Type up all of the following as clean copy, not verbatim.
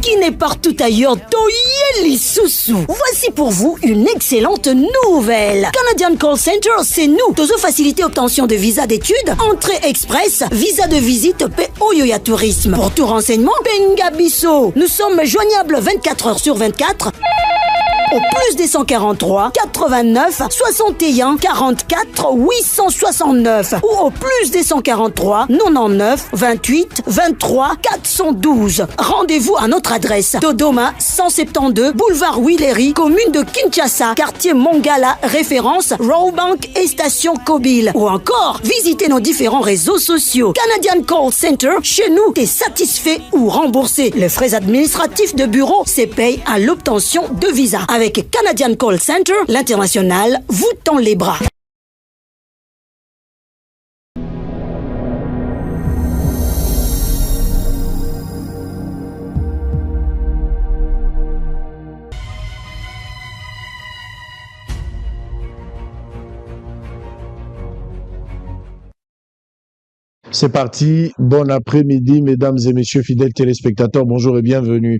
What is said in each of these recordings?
qui n'est partout ailleurs. Toyeli Soussou. Voici pour vous une excellente nouvelle. Canadian Call Center, c'est nous. Tozo faciliter obtention de visa d'études, entrée express, visa de visite, Oyoya Tourisme. Pour tout renseignement, Bengabiso. Nous sommes joignables 24 heures sur 24. Au plus des 143 89 61 44 869 ou au plus des 143 99 28 23 412. Rendez-vous à notre adresse Dodoma 172 boulevard Willery, commune de Kinshasa, quartier Mongala, référence Rawbank et station Kobil. Ou encore, visitez nos différents réseaux sociaux. Canadian Call Center, chez nous, t'es satisfait ou remboursé. Les frais administratifs de bureau se payent à l'obtention de visa. Avec Canadian Call Center, l'international vous tend les bras. C'est parti, bon après-midi mesdames et messieurs fidèles téléspectateurs, bonjour et bienvenue.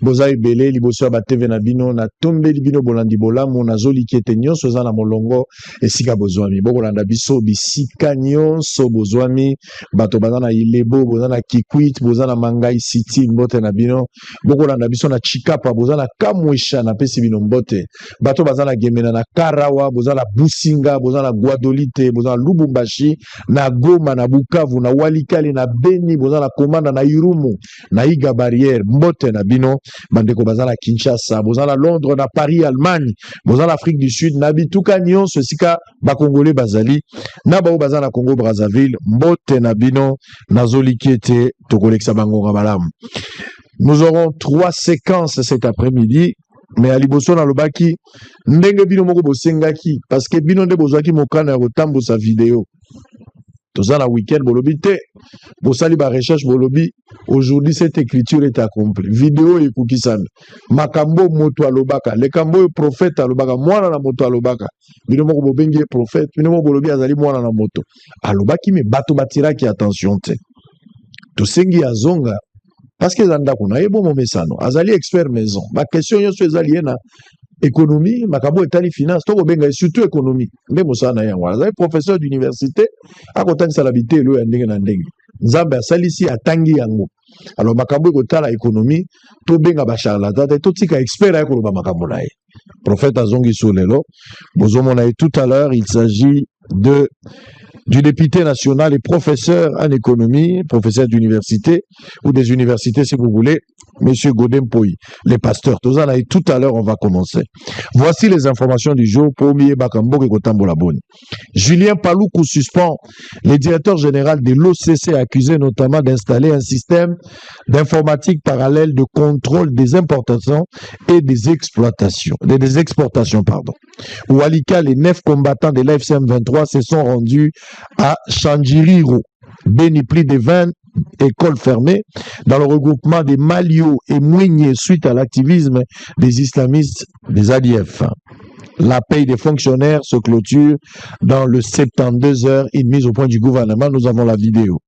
Bozaï Belé, Liboso Abateve Nabino, na Tombe Libino Bolandi Bola, Monazoli Ketenyon, Sozana Molongo, et Sika Bozwami. Bobolanda Biso, Bisika Nyon, So Bozwami, Bato Bazana Ilebo, Bozana Kikwit, Bozana Mangai City, Mbote Nabino, Bobolanda Biso na Chikapa, Bozana Kamwesha, na Pesibino Mbote, Bato Bazana Gemena na Karawa, Bozana Businga, Bozana Guadolite, Bozana Lubumbashi, na Goma, na Bukavu, na Walikali, na Beni, Bozana Komanda, na Irumu, na Iga Barrière, Mbote Nabino, Bandeko Bazana Kinshasa, Bozana Londres, na Paris, Allemagne, Bozana Afrique du Sud, na Bituka Nyon, Sika Bakongole Bazali, na Bao Bazana Congo Brazzaville, Mbote Nabino, na Zolikiete, Tokoleksa Bango Rabalam. Nous aurons 3 séquences cet après-midi. Mais à Liboso na lobaki ndenge bino moko bosengaki parce que bino nde bozwaki mokana ya kotambo sa vidéo toza na week-end bolobi te bosali ba recherche bolobi aujourd'hui cette écriture est accomplie vidéo ekukisana makambo moto alobaka lekambo prophète alobaka mwana na moto alobaka bino moko bobengi prophète bino moko bolobi azali mwana na moto alobaki me bato batiraki attention te tosengi azonga parce que zanda kuna yebo momesano azali expert maison ba question yoso ezali na économie makabo etali finance to benga surtout économie nde mosana yango azali professeur d'université akotangisa labité lo ya ndenge na ndenge nzambe asalisi atangi yango alors makabo ekotala économie to benga ba charlatan to tika expert ya koloba makambo na ye prophète azongi sur lelo bozomona tout à l'heure il s'agit du député national et professeur en économie, professeur d'université ou des universités si vous voulez, Monsieur Godem Poyi, les pasteurs. Tout à l'heure, on va commencer. Voici les informations du jour. Premier Bakambo et Gotambola Boni. Julien Paloukou suspend le directeur général de l'OCC accusé notamment d'installer un système d'informatique parallèle de contrôle des importations et des exportations. Oualika, les 9 combattants de l'AFCM 23 se sont rendus à Chandjiriro, béni plus de 20 écoles fermées dans le regroupement des Malio et Mouigné suite à l'activisme des islamistes des ADF. La paye des fonctionnaires se clôture dans le 72 heures une mise au point du gouvernement. Nous avons la vidéo.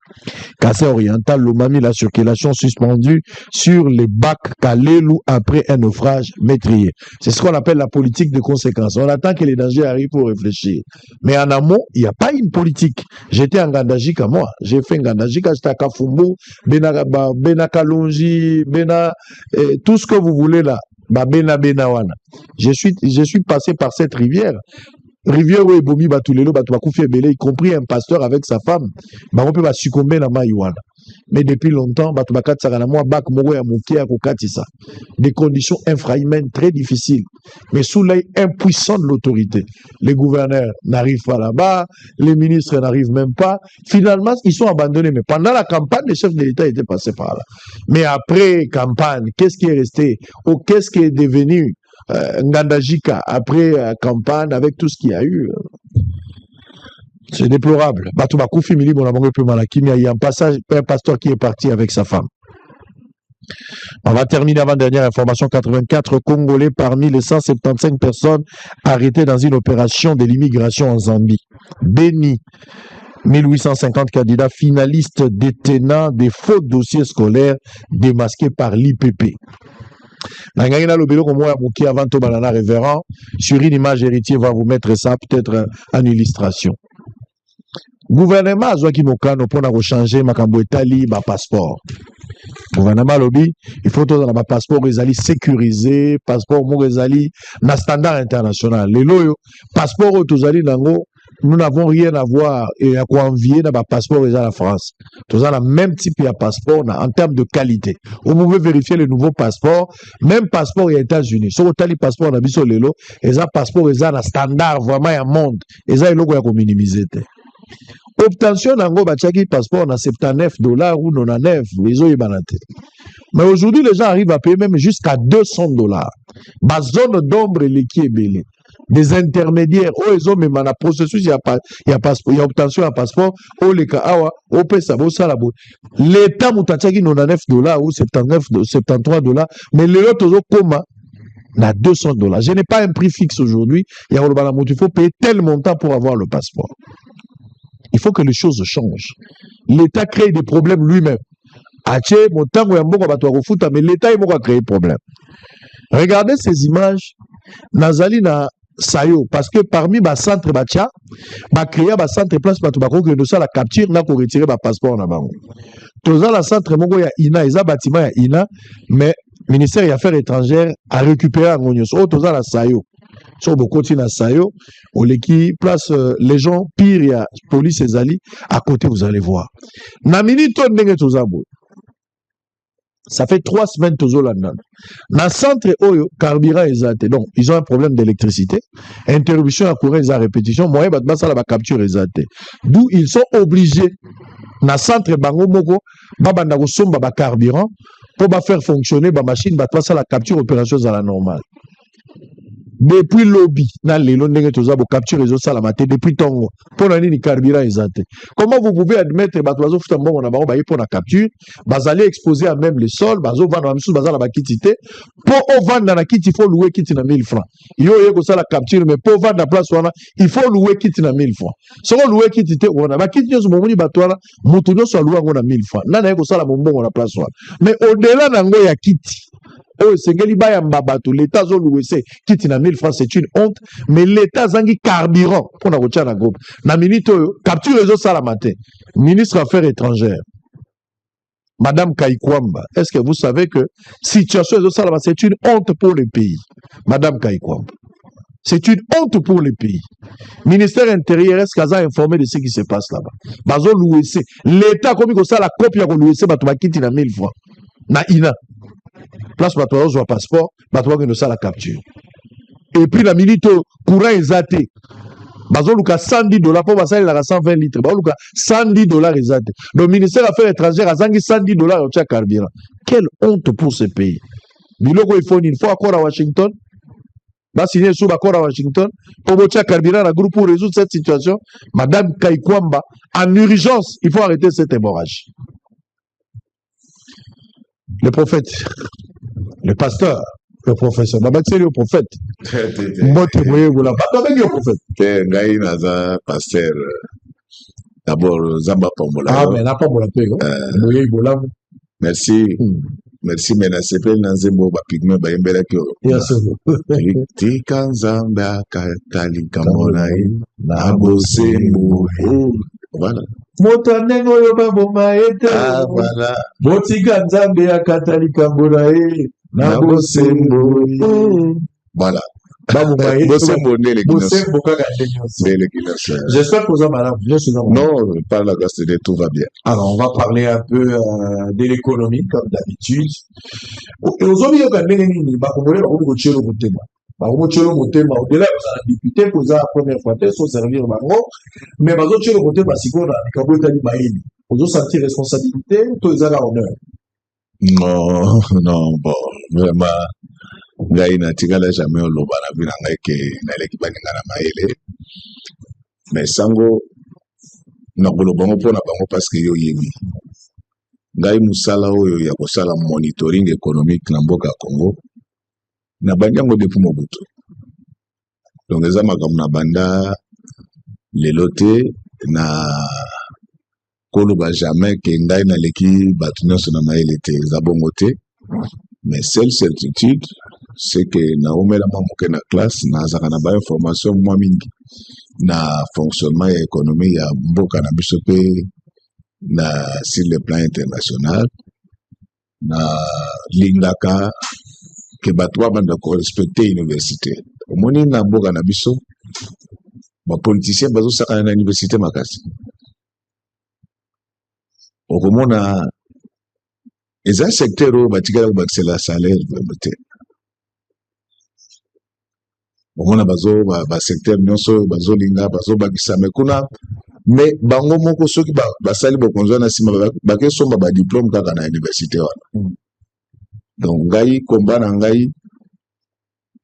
Kassé oriental, Lomami, la circulation suspendue sur les bacs Kalelou après un naufrage meurtrier. C'est ce qu'on appelle la politique de conséquence. On attend que les dangers arrivent pour réfléchir. Mais en amont, il n'y a pas une politique. J'étais en Gandajika, moi. J'ai fait Gandajika, j'étais à Kafumbu, Bena Kalonji, Bena, tout ce que vous voulez là. Bena Benawana. Je suis passé par cette rivière. Rivière où Ebomi Batulelo, Batouakoufi Ebele, y compris un pasteur avec sa femme. On peut succomber dans Maïwana. Mais depuis longtemps, Batoubakat Saranamwa, Bak Moro Yamouké Akokatissa. Des conditions infrahumaines très difficiles. Mais sous l'œil impuissant de l'autorité. Les gouverneurs n'arrivent pas là-bas, les ministres n'arrivent même pas. Finalement, ils sont abandonnés. Mais pendant la campagne, les chefs de l'État étaient passés par là. Mais après campagne, qu'est-ce qui est resté? Ou qu'est-ce qui est devenu Ngandajika après campagne avec tout ce qu'il y a eu? C'est déplorable. Il y a un pasteur qui est parti avec sa femme. On va terminer avant dernière information. 84 Congolais parmi les 175 personnes arrêtées dans une opération de l'immigration en Zambie. Béni. 1850 candidats finalistes détenant des faux dossiers scolaires démasqués par l'IPP. Nangana le biloko moya muki avant to banana révérend sur une image héritier va vous mettre ça peut-être en illustration. Gouvernement azwaki mokano pona ko changer makambo etali ba passeport. Gouvernement lobby il faut to na ba passeport ezali sécurisé, passeport mo ezali na standard international. Lelo passeport tozali nango nous n'avons rien à voir et à quoi envier dans le passeport à la France. Tous ont le même type de passeport en termes de qualité. Vous pouvez vérifier le nouveau passeport, même passeport aux États-Unis. Sur le passeport on a mis lelo, et un passeport est un standard vraiment un monde. Et ça il faut minimiser. Obtention d'un gros passeport à $79 ou $99, les autres banate. Mais aujourd'hui les gens arrivent à payer même jusqu'à $200. Ma zone d'ombre qui est belle. Des intermédiaires, ils ont même un processus, il y a obtention d'un passeport, les cas, l'État moutachaki $99 ou $73, mais les autres comment na $200. Je n'ai pas un prix fixe aujourd'hui, il faut payer tel montant pour avoir le passeport. Il faut que les choses changent. L'État crée des problèmes lui-même. Mais l'État il créé des problèmes. Regardez ces images. Nazali na Sayo, parce que parmi les centres bacha, créer un centre place pour que nous la capture, n'a pour retirer le passeport na bango. Tous la centre mongo ya ina, ils bâtiment ya ina, mais ministère des Affaires étrangères a récupéré un gognos. Oh, tous la Sayo. Sur beaucoup de Sayo, au qui place les gens pire, il y a police et zali à côté, vous allez voir. Na minute ndenge tozabo. Ça fait 3 semaines que là dans le centre oyo carburant exaté. Donc ils ont un problème d'électricité, interruption à courant à répétition, moyen ça la capture exaté. D'où ils sont obligés dans le centre bango moko babanda ko somba ba carburant pour faire fonctionner ba machine ba ça la capture opération à la normale. Depuis lobby na lelo ndenge toza bo capture réseau salamate depuis tongo pour na ni carburant exaté. Comment vous pouvez admettre ba tozo futa mbongo na bango ba pour la capture bazali exposer à même le sol bazo vendre na bazala ba kitité pour au vendre na kiti il faut louer kiti na 1000 francs. Yo ko ça la capture mais pour vendre la place wana il faut louer kiti na 1000 francs. So louer kiti te wana ba kiti nyoso momuni batwala mutu nyoso louer ngona 1000 francs. Nana ko ça la mbongo na place wana. Mais au-delà nango ya kiti l'État a loué quitte na 1000 francs, c'est une honte, mais l'État a un carburant pour la route na groupe. Na minute capture les autres matin. Ministre des Affaires étrangères, Madame Kaikwamba, est-ce que vous savez que situation des autres c'est une honte pour le pays? Madame Kaikwamba, c'est une honte pour le pays. Ministère intérieur, est-ce qu'ils ont informé de ce qui se passe là-bas? Bazo loué l'État comme ça la copie a loué c'est battu quitte na 1000 francs. Na ina place batouage ou passeport, batouage que ça la capture. Et puis la minute courant exaté. Bazoluka $110 pour passer la 120 litres. Bazoluka $110 exaté. Le ministère des Affaires étrangères a zangi $110 au tchèque carburant. Quelle honte pour ce pays. Biloko il faut accord à Washington. Va signer sous accord à Washington pour le tchèque carburant la groupe pour résoudre cette situation. Madame Kaikwamba, en urgence, il faut arrêter cette hémorragie. Le prophète, le pasteur, le professeur, c'est le prophète. Moi, tu vois, vous l'avez pas le prophète. Pasteur, d'abord, Zamba Pombola. Ah, mais n'a pas Pombola. Merci. Merci, mais c'est pas un zébo, pigment, baïmbela qui Tika Zamba, Katali Kamolai, Nabosembo. Voilà. Motanengo yoba boma ete. Ah, voilà. Motika Nzambe ya Katali Kamolai, Nabosembo. Voilà. J'espère que vous avez malade. Non, par la gastronomie, tout va bien. Alors, on va parler un peu de l'économie, comme d'habitude. Aujourd'hui, il y a des gens qui au-delà de député, pour la première fois, ils servir mais ils ont tiré le côté parce qu'ils ont senti responsabilité, tous les honneur. Non, bon, vraiment. Ngai na tigala jamais oloba na bina ngai ke na leki baninga na maele mais sango na koloba ngo pona bango parce que yo yebi ngai musala oyo ya kosala monitoring économique na mboka Congo na banyango depuis Mobutu donc eza makambo na banda lelo te na koloba jamais que ngai na leki batu nyonso na mayele te eza bongo te, mais seule certitude c'est que na omela mwa moke na classe nazaka na ba information mwa mingi na fonctionnement ya économie ya mboka na biso pe na sur le plan international na lingaka ke bato babanda korespecte université. Omoni na mboka na biso bapoliticien bazosakana na université makasi, okomona eza secteur oyo batikala kobakisela salaire te. Omona basecteur nyonso bazolinga bazobakisa me kuna me bango moko soki basali bokonzwa na nsima bakesomba badiplôme kaka na université wana. Donc ngai komba na ngai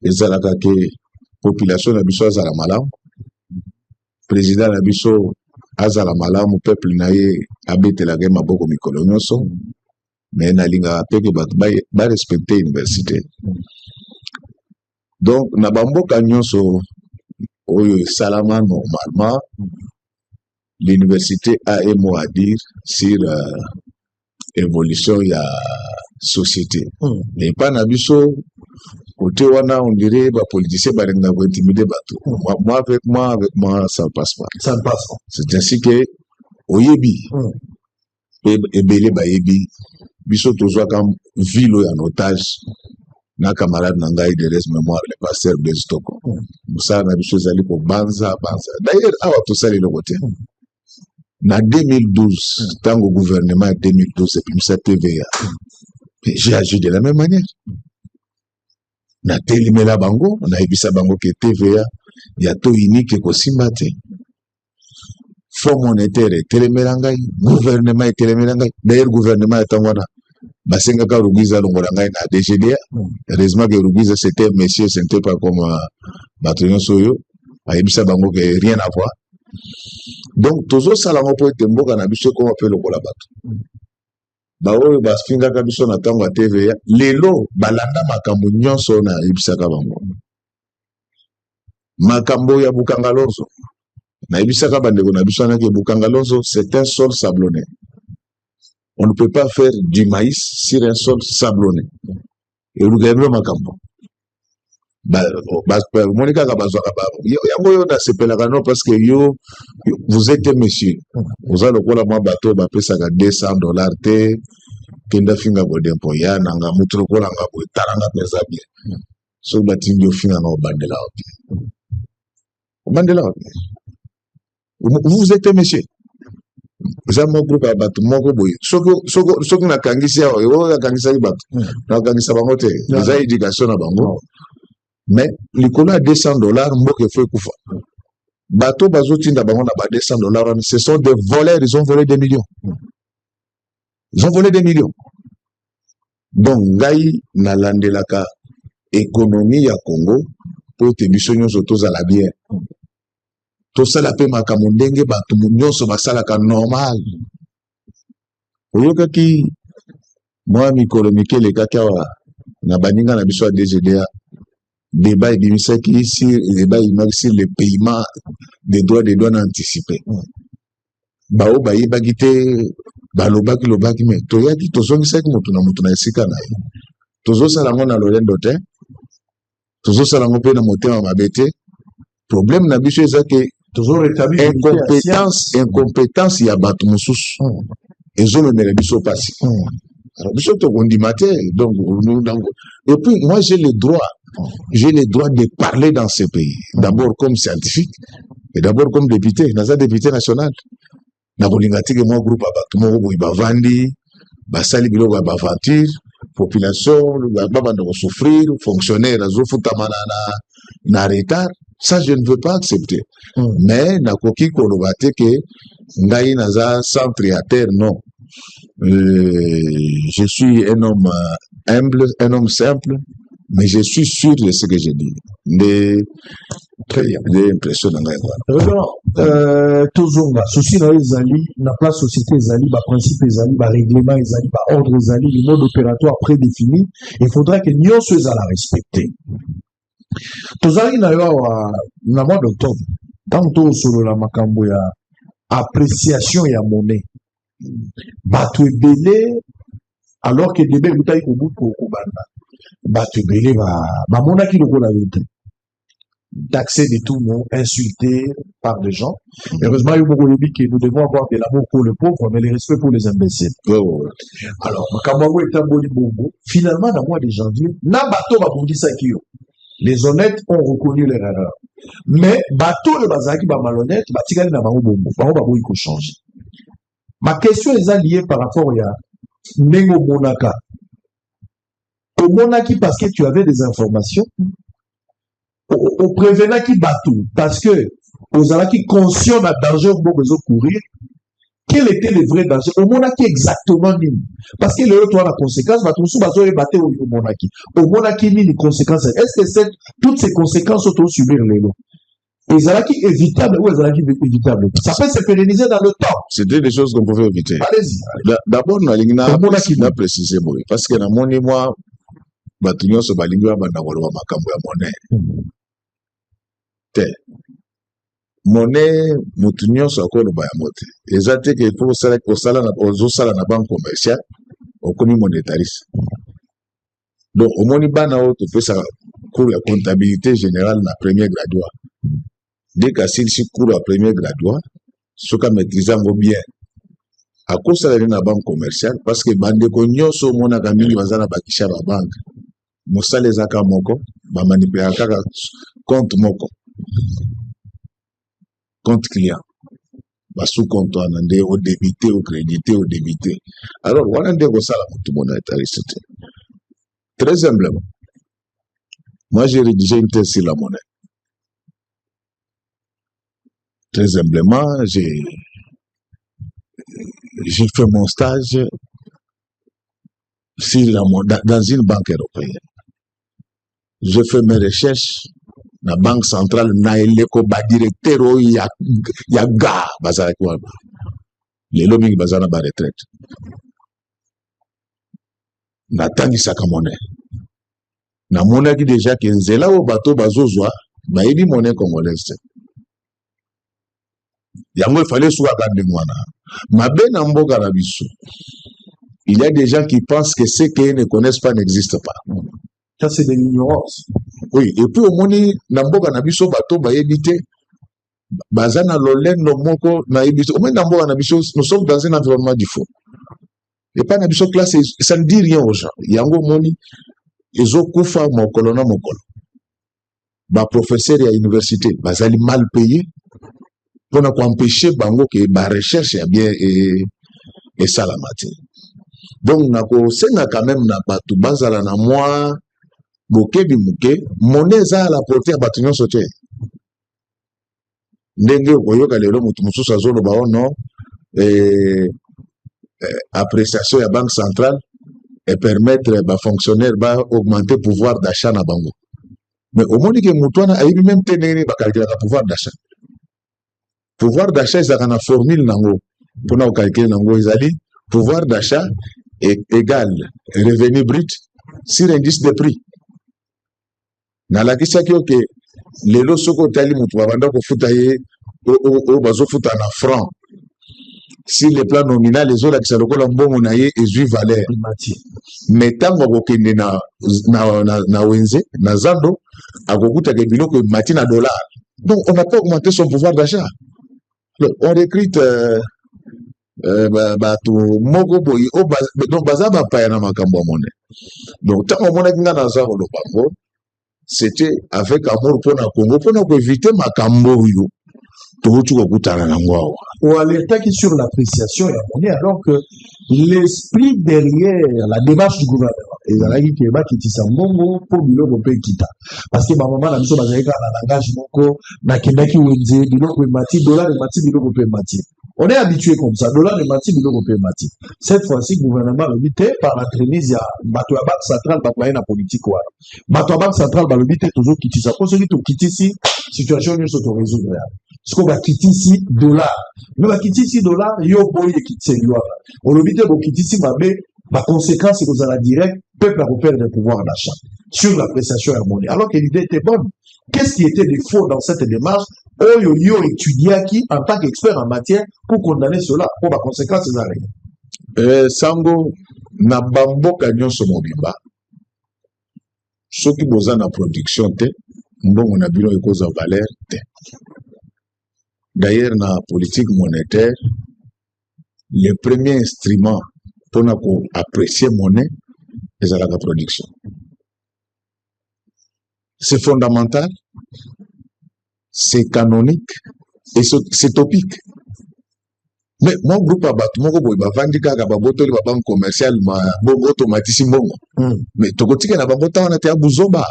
ezalaka ke population na biso azala malamu, président na biso azala malamu, peuple na ye abetelaka maboko mikolo nyonso, me nalingaka mpe ke bato barespecte université. Donc na bamboka nyonso oyo esalama normalement, l'université a un mot à dire sur évolution ya société. Mais pas na biso côté wana on dirait ba politicien barenga ko intimider bato. Avec moi ça passe pas. Ça ne passe pas. C'est ainsi que oyebi ebele ba yebi biso tozwa kam ville en otage na camarade na ngai de res mémoire le pasteur de Stoko. Musa na biso zali ko banza. D'ailleurs awa to sali le côté. Na 2012, tango gouvernement 2012 et puis ça TVA. J'ai agi de la même manière. Na telimela bango, na ebisa bango ke TVA ya to unique ko simbate. Fonds monétaire telemela ngai, gouvernement telemela ngai. D'ailleurs gouvernement tangwana basenga ka Rugiza longola ngai na DGDA. Heureusement que Rugiza c'était monsieur, c'était pas comme Batrion Soyo. A ebisa bango que rien à voir. Donc tozo salango po temboka na biso ko appelle lokola bato. Ba oyo bafinga ka biso na tango TVA lelo balanda makambo nyonso na ibisaka bango. Makambo ya Bukangalonzo na ibisaka bandeko na biso na ke Bukangalonzo c'est un sol sablonné. On ne peut pas faire du maïs sur un sol sablonné. Et regardez makambo. Monica yango na sepelaka no parce que yo vous êtes monsieur, vous allez lokola mwa bateau bapesaka $200 te kenda finga ko dempo ya nanga mutu lokola nga ko taranga pesa bien so batindi ofinga na bandela vous êtes monsieur jamais groupe ya bato moko boye soki na kangisi awa yo nakangisa bato na kangisa bango te eza éducation na bango. Mais likolo à $200 mboke fait kufa. Bateau bazotinda bango na ba $200, ce sont des voleurs, ils ont volé des millions. Ils ont volé des millions. Donc ngai na landelaka économie ya Congo po te biso nyonso tozala bien. Tosala pe makambo ndenge bato nyonso basalaka normal. Oyokaki moi mikolo mikele kakawa na baninga na biso ya DGDA. Débat qui sur le paiement des droits de douane anticipés. Bao bayi bagite balobaki lobaki me toyaki tozongisaki motu na esika na ye. Tozosalango na lolendo te. Tozosalango pe na motema mabe te. Problème na biso eza ke incompétence ya bato mosusu. Ezomemela biso pasi. Alors biso tokondima te. Donc et puis moi j'ai le droit de parler dans ce pays. D'abord comme scientifique et d'abord comme député. Naza député national. Na kolingati ke moi groupe abato moko boyi bavandi, basali biloko ya baventure, population babanda ko souffrir, fonctionnaire azofutama na retard. Ça je ne veux pas accepter. Mais nakoki koloba te ke ngai naza centre à terre non. Je suis un homme humble, un homme simple. Mais je suis sûr de ce que je dis. Très bien. L'impression Tozonga, souci na ezali, na place société ezali, ba principe ezali, ba règlement ezali, ba ordre ezali, le mode opératoire prédéfini, il faudra que nyonso ezala respecter. Tozali na yo na mois d'octobre, tant to solo la makambo ya appréciation ya monnaie. Bato ebele alors que debe utai ko buko ko banda. Bato ebele ba mona ki lokola yote. Taxé de tout monde, insulté par des gens. Heureusement, il y a beaucoup de dit que nous devons avoir de l'amour pour le pauvre, mais le respect pour les imbéciles. Alors, finalement, dans le mois de janvier, les honnêtes ont reconnu leur erreur. Mais, bateau le bazaki, ba malhonnête, batikali na bango bombo. Bango babo il faut changer. Ma question est liée par rapport à Nengo Monaka. Au Monaki, parce que tu avais des informations, au prévenant qui bateau, parce que aux alaki qui conscient d'un danger au besoin de courir, quel était le vrai danger? Au Monaki exactement ni. Parce que le toi la conséquence, bateau sous bateau et bateau au Monaki. Au Monaki ni les conséquences. Est-ce que toutes ces conséquences sont subir les lots? Les alaki évitables ou les alaki évitables? Ça peut se pérenniser dans le temps. C'était des choses qu'on pouvait éviter. Allez-y. D'abord, on a précisé, parce que dans mon moi, bateau se balingua bandawolo makambo ya monnaie. Monnaie mutunyo so ko no bayamote ezate ke pour sala ko sala na ozo sala na banque commerciale okomi monétariste donc au moni bana o to pesa cours ya comptabilité générale na premier graduat dès qu'à si cours à premier graduat soka maîtriser ngo bien à cause sala na banque commerciale parce que bande ko nyoso mona kamili bazana bakisha ba banque mosala ezaka moko ba manipuler kaka compte moko compte client, sous compte au débité, au crédité, au débité. Alors, voilà des ça tout le monde est très humblement. Moi, j'ai rédigé une thèse sur la monnaie. Très humblement, j'ai fait mon stage sur la monnaie, dans une banque européenne. J'ai fait mes recherches na banque centrale na eleko ba directeur ya ga bazala kwa les lobbying bazana ba retraite na tangi saka monnaie na monnaie qui déjà que nzela o bato bazozwa ba yebi monnaie congolaise yango il fallait soit garder mwana mabe na mboka na biso il y a des gens qui pensent que ce qu'ils ne connaissent pas n'existe pas. Ça, c'est de l'ignorance. Oui, et puis au moni, namboka na biso bato ba yebite, bazana lolendo moko na yebite. Au moins namboka na biso, nous sommes dans un environnement difficile. Et pas na biso classe, ça ne dit rien aux gens. Yango moni, ezo kufa mokolo na mokolo. Ba professeur à l'université, bazali mal payé pour empêcher bango que ba recherche ya bien et salamati. Donc nako senga quand même na batu bazala na moi bokebi muke monnaie za la portée batu nyonso te ndenge oyoka lelo mutu mususu azoloba ono appréciation ya banque centrale et permettre ba fonctionnaire ba augmenter pouvoir d'achat na bango mais au moins que mutu wana ayibi même te ndenge ba calculer ka pouvoir d'achat ezaka na formule nango pona ko calculer nango ezali pouvoir d'achat est égal revenu brut sur indice de prix. Na la kisa ki oke lelo soko tali mutu babanda ko futa ye o bazo futa na franc. Si le plan nominal les autres qui lokola mbongo na ye ezui valeur. Mais tango ko kende na wenze na zando akokuta ke biloko mati na dollar. Donc on n'a pas augmenté son pouvoir d'achat. On recrute bato moko boyi donc baza ba pa na makambo monnaie. Donc tant on monnaie nga na za ko lobango c'était avec amour pour na Congo pour éviter makambo yo tout ko kutana na ngwa ou alerter sur l'appréciation de la monnaie alors que l'esprit derrière la démarche du gouvernement et la qui ba kitisa mbongo pour biloko pe kita parce que ba maman na biso bazalika na langage moko na kendaki wenze biloko mati dollar et mati biloko pe mati. On est habitué comme ça. Dollar et mati, biloko pe mati. Cette fois-ci, le gouvernement a lobité par l'entremise, il y a Bato Banque centrale, la politique. Bato Banque centrale, va lobité toujours qui tisse. Pour celui qui tisse ici, situation ne s'auto résoudre. Ce qu'on va quitter ici, dollar. Mais va quitter ici, dollar, yo boy et quitter dollar. On lobité pour quitter ici, ma conséquence, c'est que vous allez direct, peuple a repère le pouvoir d'achat sur l'appréciation de la monnaie. Alors que l'idée était bonne. Qu'est-ce qui était de faux dans cette démarche oyo yo étudiaki en tant qu'expert en matière pour condamner cela pour les conséquences des arrêts. Sango na bamboka nyonso mobimba soki boza na production te mbongo na bino ekoza valeur te. D'ailleurs na politique monétaire le premier instrument pour apprécier monnaie c'est la production. C'est fondamental, c'est canonique et c'est topique. Mais mon groupe a battu mon groupe va vendre kaka ba botoli ba banque commerciale ma bongo automatique mbongo. Mais tokotika na bangota wana te abuzomba.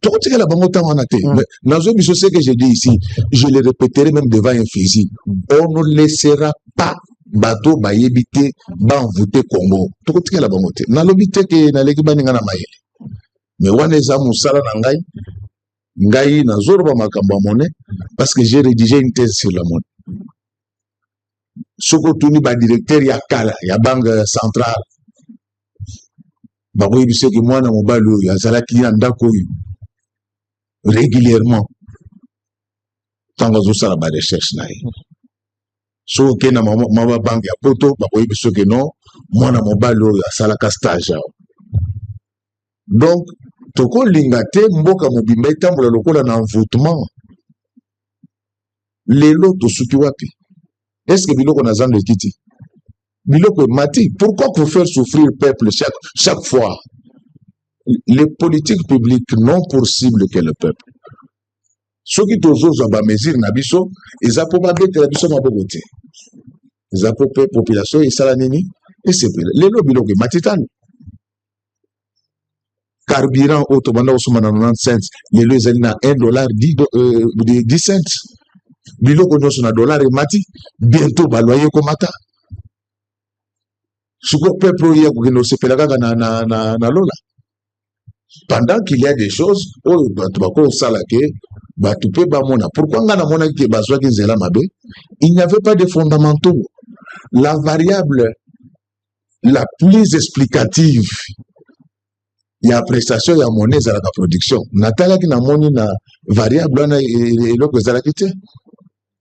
Tokotika la bangota wana te. Mais nazo biso ce que j'ai dit ici, je le répéterai même devant un fusil. On ne laissera pas bateau ba yebité ba envoûter Congo. Tokotika la bangote. Na lobité ke na leki baninga na mayele. Mais wana eza musala na ngai na zoro ba makambo monnaie parce que j'ai rédigé une thèse sur la monnaie. Soko tuni ba directeur ya kala ya banque centrale ba boyi biso ke mwana mobali oyo azalaki na ndako oyo régulièrement tango azosala ba recherche na ye so ke na mama banque ya poto ba boyi biso ke non mwana mobali oyo asalaka stage. Donc tokolinga te mboka mobimba etambola lokola na envoûtement lelo tosuki wapi. Est-ce que biloko na zande kiti biloko mati? Pourquoi pour faire souffrir le peuple chaque fois? Les politiques publiques n'ont pour cible que le peuple. Ceux qui tozo ba mesure na biso eza po ba bete na biso maboko te. Eza po population esala nini et c'est lelo biloko mati tano. Carburant auto banda osoma na 90 cents lelo ezali na $1 10 cents. Biloko nyonso na dollar mati bientôt baloyer komata. Siko peuple ya kokendo sepela kaka na lola. Pendant qu'il y a des choses oyo bato bako sala ke bato pe ba mona. Pourquoi ngana mona ke bazwa ki nzela mabe? Il n'y avait pas de fondamentaux. La variable la plus explicative ya prestation ya monnaie za la production. Natala ki na moni na variable na eloko za la kite.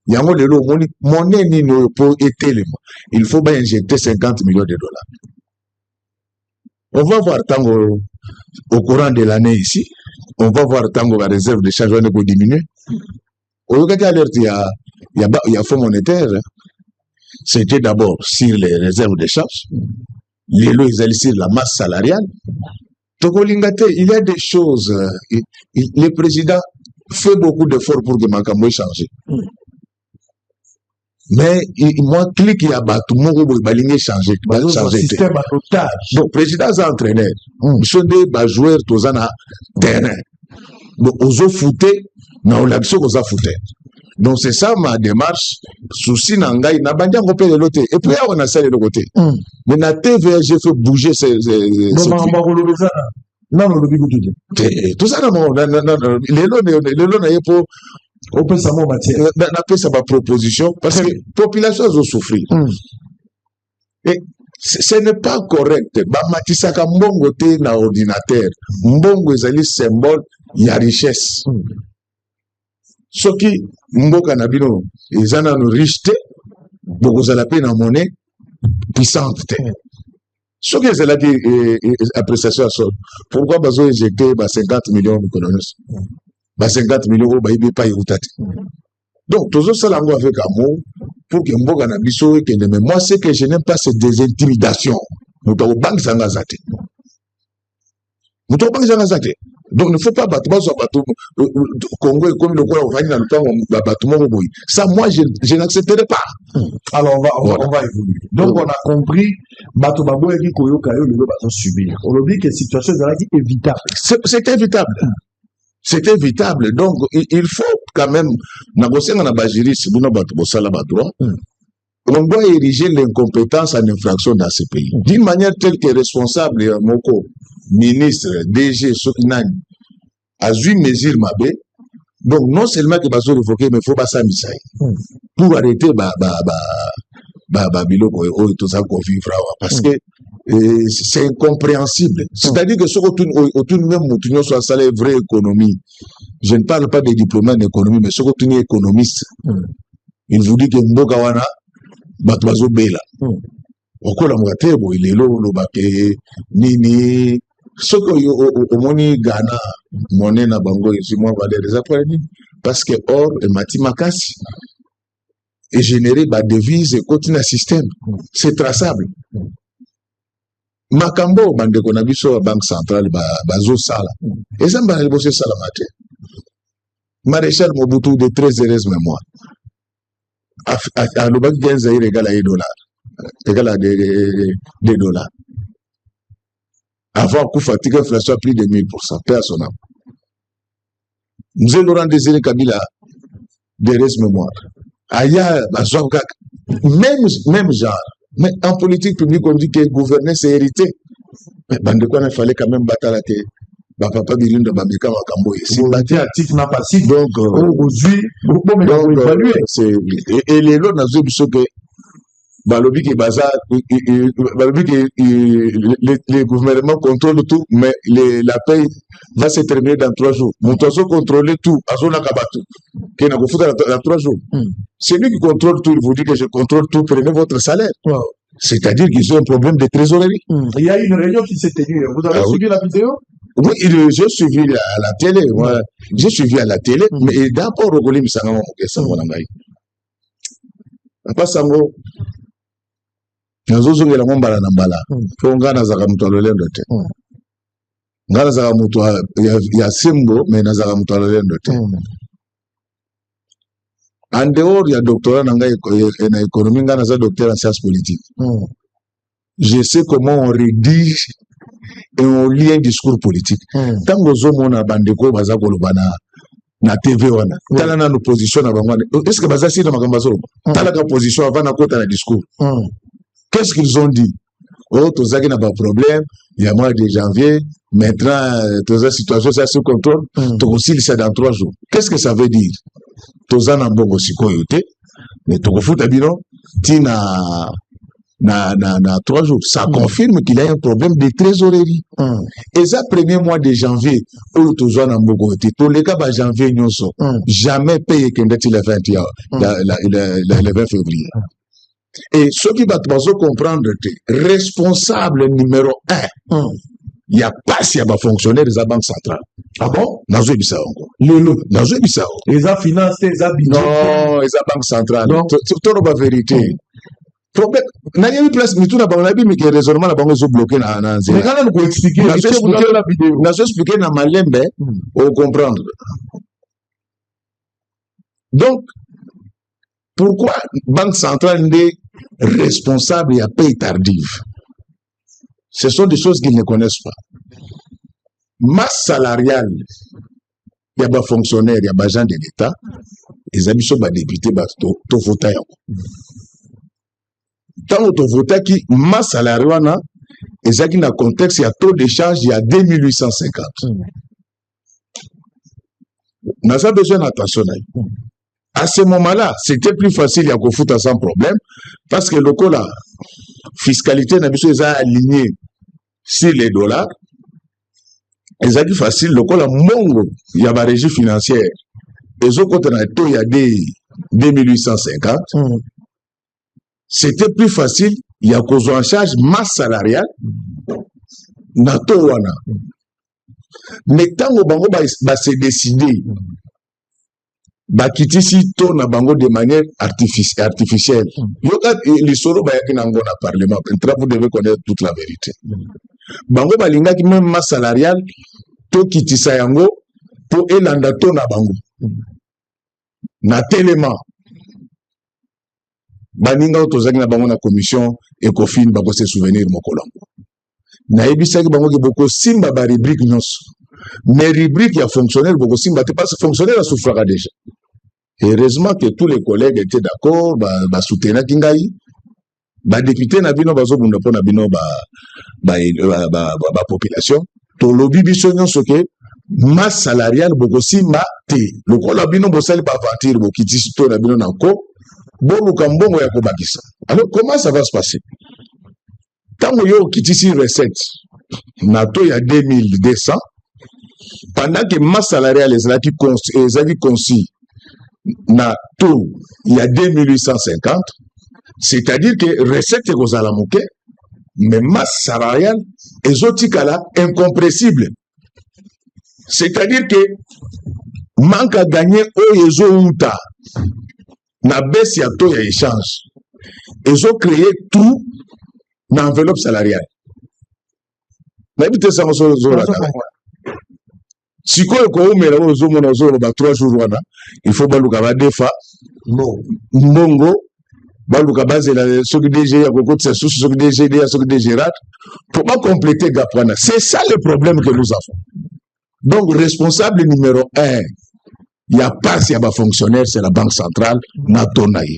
Yango lelo monnaie ni no pour étélema. Il faut bien injecter 50 millions de dollars. On va voir tango au courant de l'année ici, on va voir tango la réserve de change va diminuer. Au cas d'alerte il y a fonds monétaire, c'était d'abord sur les réserves de change. Les lois ils sur la masse salariale. Tokolingate, il y a des choses. Le président fait beaucoup d'efforts pour que Makambo change. Mais moi, clique à Batou, mon robot baligné changer. Système à otage. Donc, président est entraîneur. Ils sont des joueurs, tous en terrain. Donc, aux autres foutés, non, l'action aux autres foutés. Donc, c'est ça ma démarche. Souci n'angaï, n'a pas dit qu'on peut l'autre. Et puis, on a ça de l'autre côté. Mais la TV, j'ai fait bouger ces. Non, tout ça, non, les lots, pour. On peut savoir matière. On appelle ça ma proposition parce que la population a souffert. Et ce n'est pas correct. Matisaka mbongo te na ordinateur. Mbongo ezali symbole ya richesse. Soki mboka na bino ezana no richete, bokozala pe na monnaie puissante te. Soki ezala ki appréciation à sol. Pourquoi bazo injecter 50 millions de colonies? 50 millions ba ibe pa yutati. Donc toujours ça langue avec amour pour que mboka na biso que mais moi c'est que je n'aime pas cette désintimidation. Muto bank zanga zate. Muto bank zanga zate. Donc ne faut pas battre bateau Congo et comme le quoi on va dans le temps bateau boy. Ça moi je n'accepterai pas. Alors on va évoluer. Donc on a compris bateau baboy qui koyoka yo le bateau subir. On dit que situation est évitable. C'est évitable. C'est évitable. Donc, il faut quand même, on doit ériger l'incompétence en infraction dans ce pays. D'une manière telle que responsable, Moko, ministre, DG, Sokinan, a eu mesure Mabé. Donc, non seulement que Bazo révoqué, mais il faut pas s'amuser. Pour arrêter, biloko, tout ça qu'on vivra. Parce que, c'est incompréhensible. C'est-à-dire que ce qu'on même soit installé vraie économie, je ne parle pas des diplômés en économie, mais ceux qui sont économistes, il vous dit que Mboka wana batwazo bela. Okola mwatebo ilelo lobake nini soko omoni Ghana monnaie na bango ici moi valeur après parce que or et mati makasi et générer ba devise et continue un système c'est traçable. Makambo bandeko na biso banque centrale bazo sala ezamba na liboso sala mate Maréchal Mobutu de très heureuse mémoire à l'obak genza égale à $1 égale à des dollars. Avant coup fatigue inflation plus de 1000%. Personnel. Nous allons Désiré Kabila des restes mémoire. Ailleurs, même genre. Mais en politique publique, on dit que gouverner c'est hérité. Mais de quoi il fallait quand même battre la tête. Papa Birinda Babika Makambo ici. N'a pas si donc aujourd'hui, et les lots n'a que Balobi qui bazar, les gouvernements contrôlent tout, mais la paix va se terminer dans 3 jours. Mon oiseau contrôle tout, Azona Kabatu, qui n'a qu'à dans 3 jours. C'est lui qui contrôle tout, il vous dit que je contrôle tout, prenez votre salaire. C'est-à-dire qu'ils ont un problème de trésorerie. Il y a une réunion qui s'est tenue. Vous avez suivi la vidéo? Oui, j'ai suivi à la télé. Ouais. J'ai suivi à la télé, mais d'abord, au Golim Sangamon, Papa Sango, nazozo ngela ngombala na mbala ko ngana zaka mtu alolendo te ngana zaka mtu ya simbo mais nazaka mtu alolendo te en dehors ya doctorat na ngai na économie ngana za docteur en sciences politiques je sais comment on rédige et on lit un discours politique tango zo mona bandeko baza kolobana na TV wana tala na opposition na bango est-ce que baza si na makambo zo tala ka position avant na kota na discours. Qu'est-ce qu'ils ont dit? Oh, tout ça qui n'a pas de problème, il y a mois de janvier, maintenant, toute la situation est sous contrôle, tout aussi, c'est dans 3 jours. Qu'est-ce que ça veut dire? Tout ça n'a pas aussi coyote, mais tout le foot a dit non, na 3 jours. Ça confirme qu'il y a un problème de trésorerie. Et ça, premier mois de janvier, où tout ça n'a pas coyote, tout le cas, janvier, jamais payé qu'il y a le 20 février. Et ceux qui vont comprendre que responsable numéro 1, il n'y a pas si il y a fonctionnaire de la banque centrale. Ah bon? Nazo Bissau encore. Nazo Bissau. Les a financé, les a budget. Non, les a banque centrale. C'est tout la vérité. Problème. N'a pas eu place, mais tout n'a pas eu, mais que raisonnement n'a pas eu bloqué dans la mais quand on expliquer, Nazo expliqué dans Malembe, on comprendre. Donc, pourquoi Banque centrale n'est responsable et à paye tardive? Ce sont des choses qu'ils ne connaissent pas. Masse salariale, il y a des fonctionnaires, il y a des agents de l'État, les habits sont des députés, ils votent. Tant que vote qui masse salariale, et ça qui dans le contexte, il y a taux de charge, il y a 2850. On a besoin d'attention. À ce moment-là, c'était plus facile à foutre sans problème, parce que le la fiscalité n'a pas aligné sur les dollars. Et ça dit facile, le la mongo, il y a une régie financière. Et ce côté il y a des 2850. C'était plus facile, il y a cause en charge masse salariale. Nato wana. Mais tant que bango va se décider. Bakitisi to na bango de manière artificielle. Yoka l'histoire ba yaki na ngona parlement. Vous devez connaître toute la vérité. Bango balinga ki même masse salariale to kitisa yango po elanda to na bango. Na tellement. Baninga to zaki na bango na commission Ecofin bako se souvenir mokolongo. Na ebisa ki bango ki boko simba ba rubrique nyonso. Mais rubrique ya fonctionnaire boko simba te parce que fonctionnaire a souffert déjà. Heureusement que tous les collègues étaient d'accord, ba soutenir Kingai, ba député na bino bazo bunda pona bino ba population. To lobi biso nyonso ke masse salariale boko simba te. Le kola bino bosali ba aventure bo kitisi to na bino na ko, bo lukambongo ya kobakisa. Alors comment ça va se passer? Tant yo kitisi recette, na to ya 2200, pendant que masse salariale est conçue na taux il y a 2850, c'est-à-dire que recette est aux alamoke, mais masse salariale est incompressible. C'est-à-dire que manque à gagner au yezo uta na baisse ya taux ya échange. Ils ont créé tout dans l'enveloppe salariale. N'habitez ça en solo la si quoi qu'on met là zo mona zo ba 3 jours wana il faut baluka ba defa mbongo baluka base la ce que DG ya kokot c'est ce que DG ya ce que DG rat pour pas compléter gapwana. C'est ça le problème que nous avons. Donc responsable numéro 1, il y a pas si y a pas fonctionnaire, c'est la banque centrale Natonaï.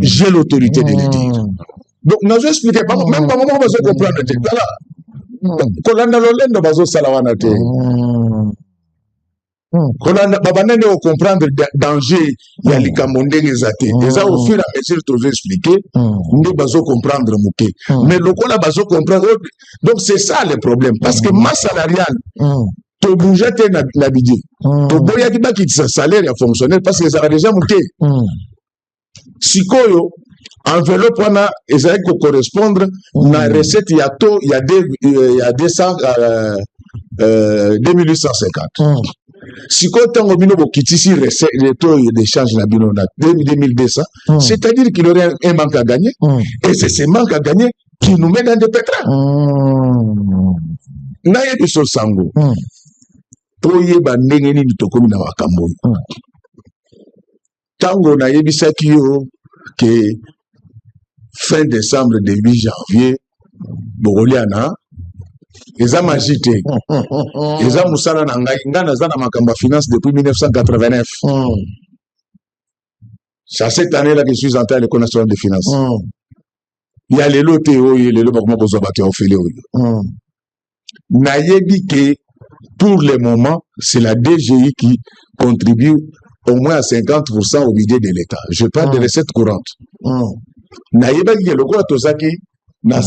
J'ai l'autorité de le dire. Donc nous expliquons pas même pas moment on va se comprendre là. Kolanda lolendo bazo salawana te. Kolanda babanene au comprendre danger ya likamonde ngezate. Et ça au fur et à mesure tu veux expliquer, nous bazo comprendre muke. Mais le kola bazo comprendre. Donc c'est ça le problème parce que masse salariale to bouger te na budget. To boya ki ba ki salaire ya fonctionnaire parce que ça a déjà muke. Sikoyo enveloppe wana ezali ko correspondre na recette ya taux il y a 2850. Si quand on bino bokitisi recette le taux d'échange na bino na 2200, c'est-à-dire qu'il aurait un manque à gagner et c'est ce manque à gagner qui nous met dans des pétrins. Na yebi so sango. Po yeba ndenge nini tokomi na makambo. Tango na yebi saki yo que fin décembre, début janvier, Bogoliana, ils ont magité. Ils ont moussala n'angana zana makamba finance depuis 1989. C'est cette année-là que je suis entré à l'École nationale des finances. Il y a les lots Théo, il y a les lots Bakma Bozabate au Féléo. Nayebi que pour le moment, c'est la DGI qui contribue au moins à 50% au budget de l'État. Je parle de recettes courantes. Naïba qui est le quoi Tosaki na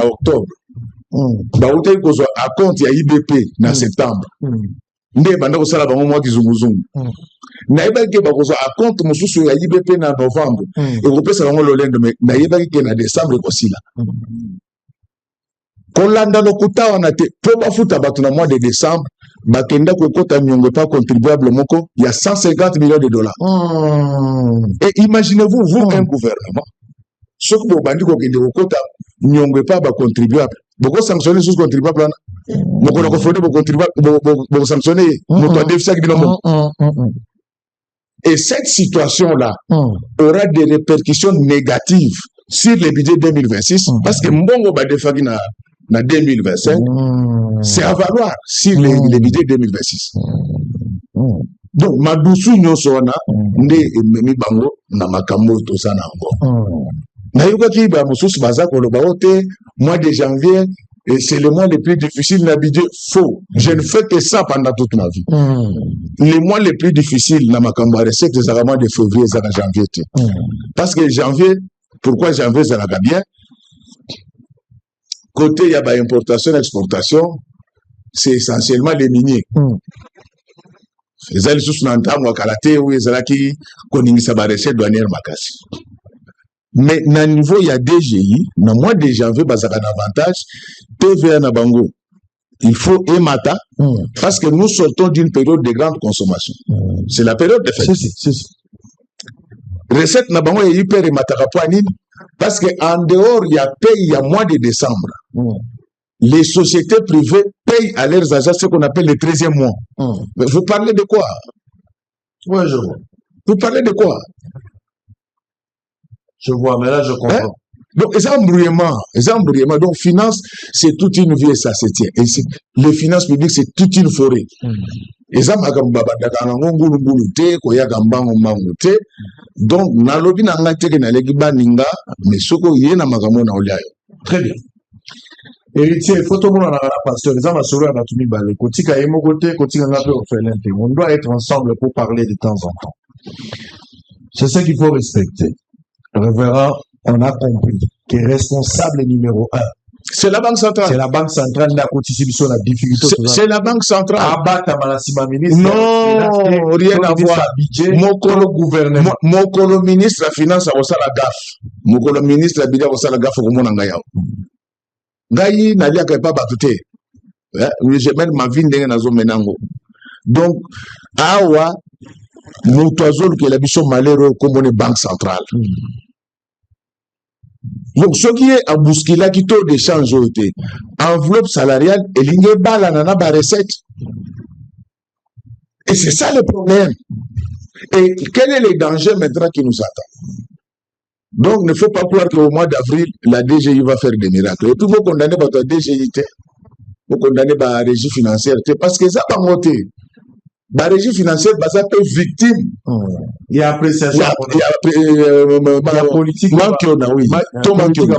octobre. Baouté kozo à compte ya IBP na septembre. Ndé banda ko sala bango mois kizunguzungu. Naïba qui bakozo à compte mususu ya IBP na novembre. Et ko pesa bango lolendo mais naïba qui na décembre ko sila. Kolanda no kuta wana te po bafuta batu na mois de décembre. Bakenda kokota nyongo pas contribuable moko, il y a 150 millions de dollars. Et imaginez-vous, vous, un gouvernement, ce que vous bandit kokende kokota nyongo pas contribuable. Beaucoup sanctionner sous contribuable. Beaucoup de fraude contribuable, beaucoup sanctionner notre déficit qui Et cette situation-là aura des répercussions négatives sur le budget 2026 parce que mbongo ba defagi na 2025, c'est à valoir sur les budgets 2026. Donc, Madoussou Nyosona, Nde Memi Bango, Namakambo Tosana Ango. Naïba qui va Moussous Bazak, mois de janvier, et c'est le mois le plus difficile na budget. Faux. Je ne fais que ça pendant toute ma vie. Les mois les plus difficiles, Namakambo, c'est les mois de février et janvier. Parce que janvier, pourquoi janvier, ça va bien? Côté il y a importation exportation, c'est essentiellement les miniers. Les ailes sous n'entament à Kalate ou les alaki koningisa ba recette douanière makasi. Mais na niveau il y a DGI, na mois de janvier bazaka un avantage TVA na bango. Il faut émata parce que nous sortons d'une période de grande consommation. C'est la période de fête. Recette na bango est hyper émata kapoanine. Parce qu'en dehors, il y a paye, il y a mois de décembre. Les sociétés privées payent à leurs agents ce qu'on appelle le 13e mois. Vous parlez de quoi? Oui, je vois. Vous parlez de quoi? Je vois, mais là, je comprends. Donc, les embrouillements. Donc, finance, c'est toute une vie et ça se tient. Et les finances publiques, c'est toute une forêt. Donc, nalobi na ngate ke na leki baninga, mais soko yena makambo na oliayo. Très bien. Héritier, il faut tout le monde en avoir pasteur. Les hommes sur la natumie balé. Kotika et Mogote, Kotika n'a pas offert. On doit être ensemble pour parler de temps en temps. C'est ce qu'il faut respecter. Révérend, on a compris que responsable numéro 1. C'est la banque centrale. C'est la banque centrale qui a contribué la difficulté. C'est la banque centrale. Non, rien à voir. Mon gouvernement. Mon ministre de la finance a aussi la gaffe. Mon ministre de la budget a aussi la gaffe au monde en Gaï n'a pas battu. Je mets ma vie dans la zone menango. Donc, awa, mon oiseau qui est la mission malheureux comme une banque centrale. Donc, ce qui est à bousculer qui taux d'échange, enveloppe salariale, et l'ingé balle à la recette. Et c'est ça le problème. Et quel est le danger maintenant qui nous attend? Donc, il ne faut pas croire qu'au mois d'avril, la DGI va faire des miracles. Et tout le monde condamné par la DGI, vous condamnez par la régie financière, parce que ça va monter. La régie financière, ça peut être victime. Il y a appréciation. Il y a politique. Mankiona, oui. Tomankiona.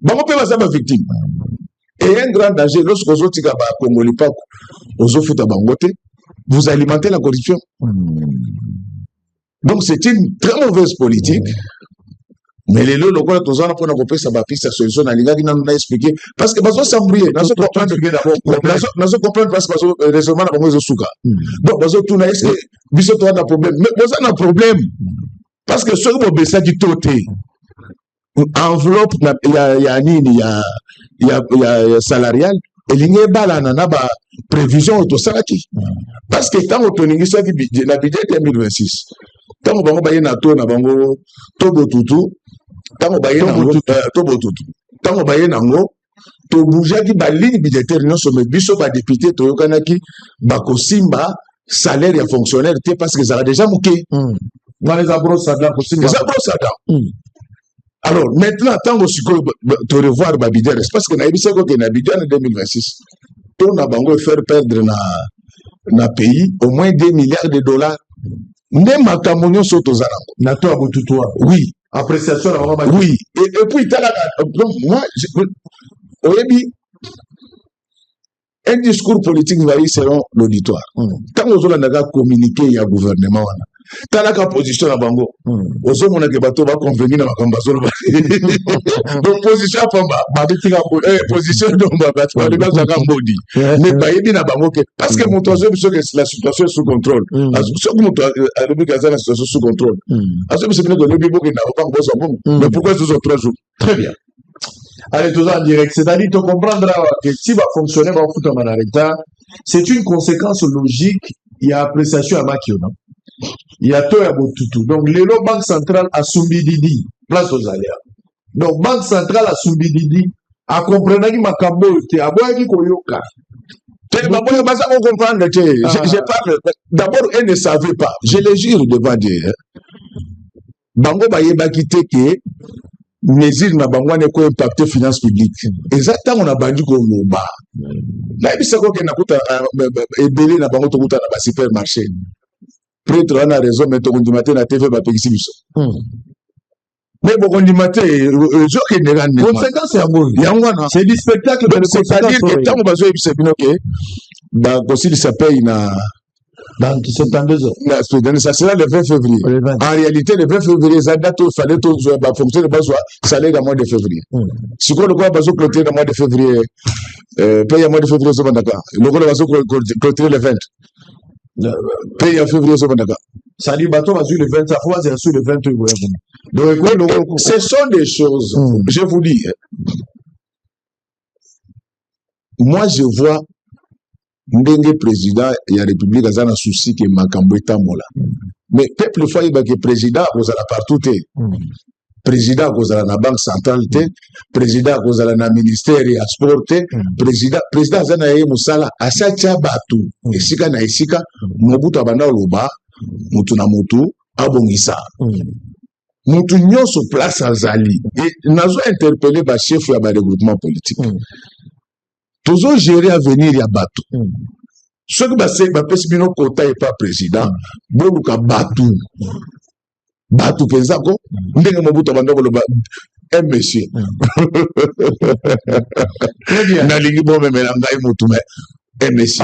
Bon, on peut pas être victime. Et un grand danger, lorsque vous êtes Congolais, vous alimentez la corruption. Donc, c'est une très mauvaise politique. Mais les lots, quand on a compris ça, sa solution, on a expliqué. Parce que, parce que, s'embrouiller, nous comprendre parce que, récemment, on a souka. Donc, parce que, tout n'a est-ce que, bis on a un problème. Mais, on a un problème. Parce que, ce que vous ça qui tote, enveloppe, il y a salarial, et il y a balana, prévision autosalaki. Parce que, tant qu'on a ça, la budget 2026, tant qu'on a un taux, tobo tutu, tant qu'on a nango, to bouger qui ba ligne budgétaire non sommet biso ba député to yokanaki ba kosimba salaire ya fonctionnaire parce que ça a déjà mouké. On les abros ça là kosimba. Alors maintenant tant que tu revoir ba budget parce que na ebisa ko que na budget en 2026 to na bango faire perdre na pays au moins 2 milliards de dollars. Ne makamonyo soto zanango. Na to abututua. Oui. Appréciation oui. Et puis donc moi un discours politique varie selon l'auditoire. Tant que vous avez communiqué, il y a gouvernement. Tant que la position à Bango, vous avez que bateau va convenir dans la donc position à Pamba, position de mais pas bien à Bango parce que mon troisième la situation est sous contrôle. Ce que mon la situation sous contrôle. Mais pourquoi ce sont 3 jours? Très bien. Allez, tout ça en direct. C'est-à-dire, tu comprendras que si va fonctionner, va foutre en arrêt. C'est une conséquence logique. Il y a appréciation à Makiona. Il y a tout à Botutu. Donc, l'élo Banque centrale à Sumbididi, place aux aléas. Donc, Banque centrale à Sumbididi, à comprendre qu'il m'a camboté, à boire qui koyoka. Je parle. D'abord, elle ne savait pas. Je les jure devant Dieu. Bango Bayeba quitté que mesure na bango ne ko impacter finance publique exactement on a bandu ko loba na bisa ko ke na kuta ebele na bango to kuta na ba supermarché prêtre on a raison mais to kondimate na TV ba pekisi biso mais bon kondimate jo ke ne ran conséquence ya ngo yangwana c'est du spectacle de c'est-à-dire que tant bazo ebisa bino ke ba kosili ça paye na dans 72 heures. Ça sera le 20 février. En réalité, le 20 février, ça date où il fallait tout fonctionner de salaire dans le mois de février. Si vous voulez clôturer dans le mois de février, paye le mois de février, c'est bon d'accord. Le gouvernement va clôturer le 20. Paye en février, c'est bon d'accord. Ça dit, bateau va sur le 20, ça va sur le 28. Donc, ce sont des choses, je vous dis, moi je vois ndenge président et la République a un souci que makambo etambola. Mais peuple fois il que président cause la partout président cause la banque centrale président cause la ministère et sport président zana ye musala asacha batu esika na esika mobutu abanda loba mutu na mutu abongisa mutu nyonso place azali et nazo interpeller ba chef ya ba regroupement politique. Toujours gérer à venir ya bateau. Ce que va passer bino kota et pas président, boluka bateau. Bateau penzako, ndenge mobutu banda koloba un monsieur. Très bien. Na lingi bon me ngai mutu mais MSI.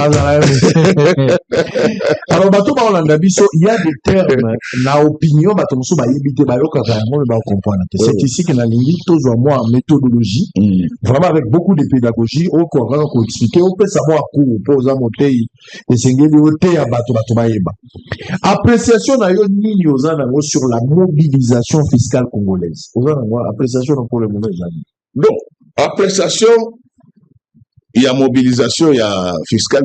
Alors, bateau ba Hollanda biso, il y a des termes, na opinion, bateau muso ba yebite ba yoka vraiment ba comprendre. C'est ici que na lingi tous moi en méthodologie, vraiment avec beaucoup de pédagogie, au courant ko expliquer, on peut savoir cours pour za motei et sengeli ote ya bateau ba yeba. Appréciation na yo nini ozana sur la mobilisation fiscale congolaise. Ozana appréciation pour le moment. Donc, appréciation, il y a mobilisation, il y a fiscale,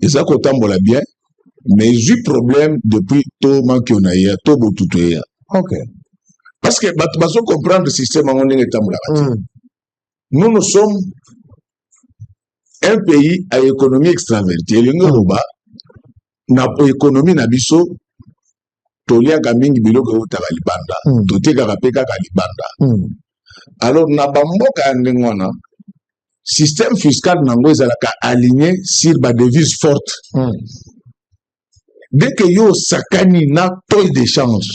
et ça qu'on tambola bien, mais j'ai problème depuis tout le monde qui en a eu, tout le monde. Ok. Parce que, parce qu'on comprend le système, nous sommes un pays à économie extravertie. Na économie na biso, tolia gamingi biloko uta kalibanda, totika kapeka kalibanda. Alors, na bamboka ndengwana, système fiscal nango ezalaka aligné sur ba devise forte. Dès que yo sakani na taux d'échange,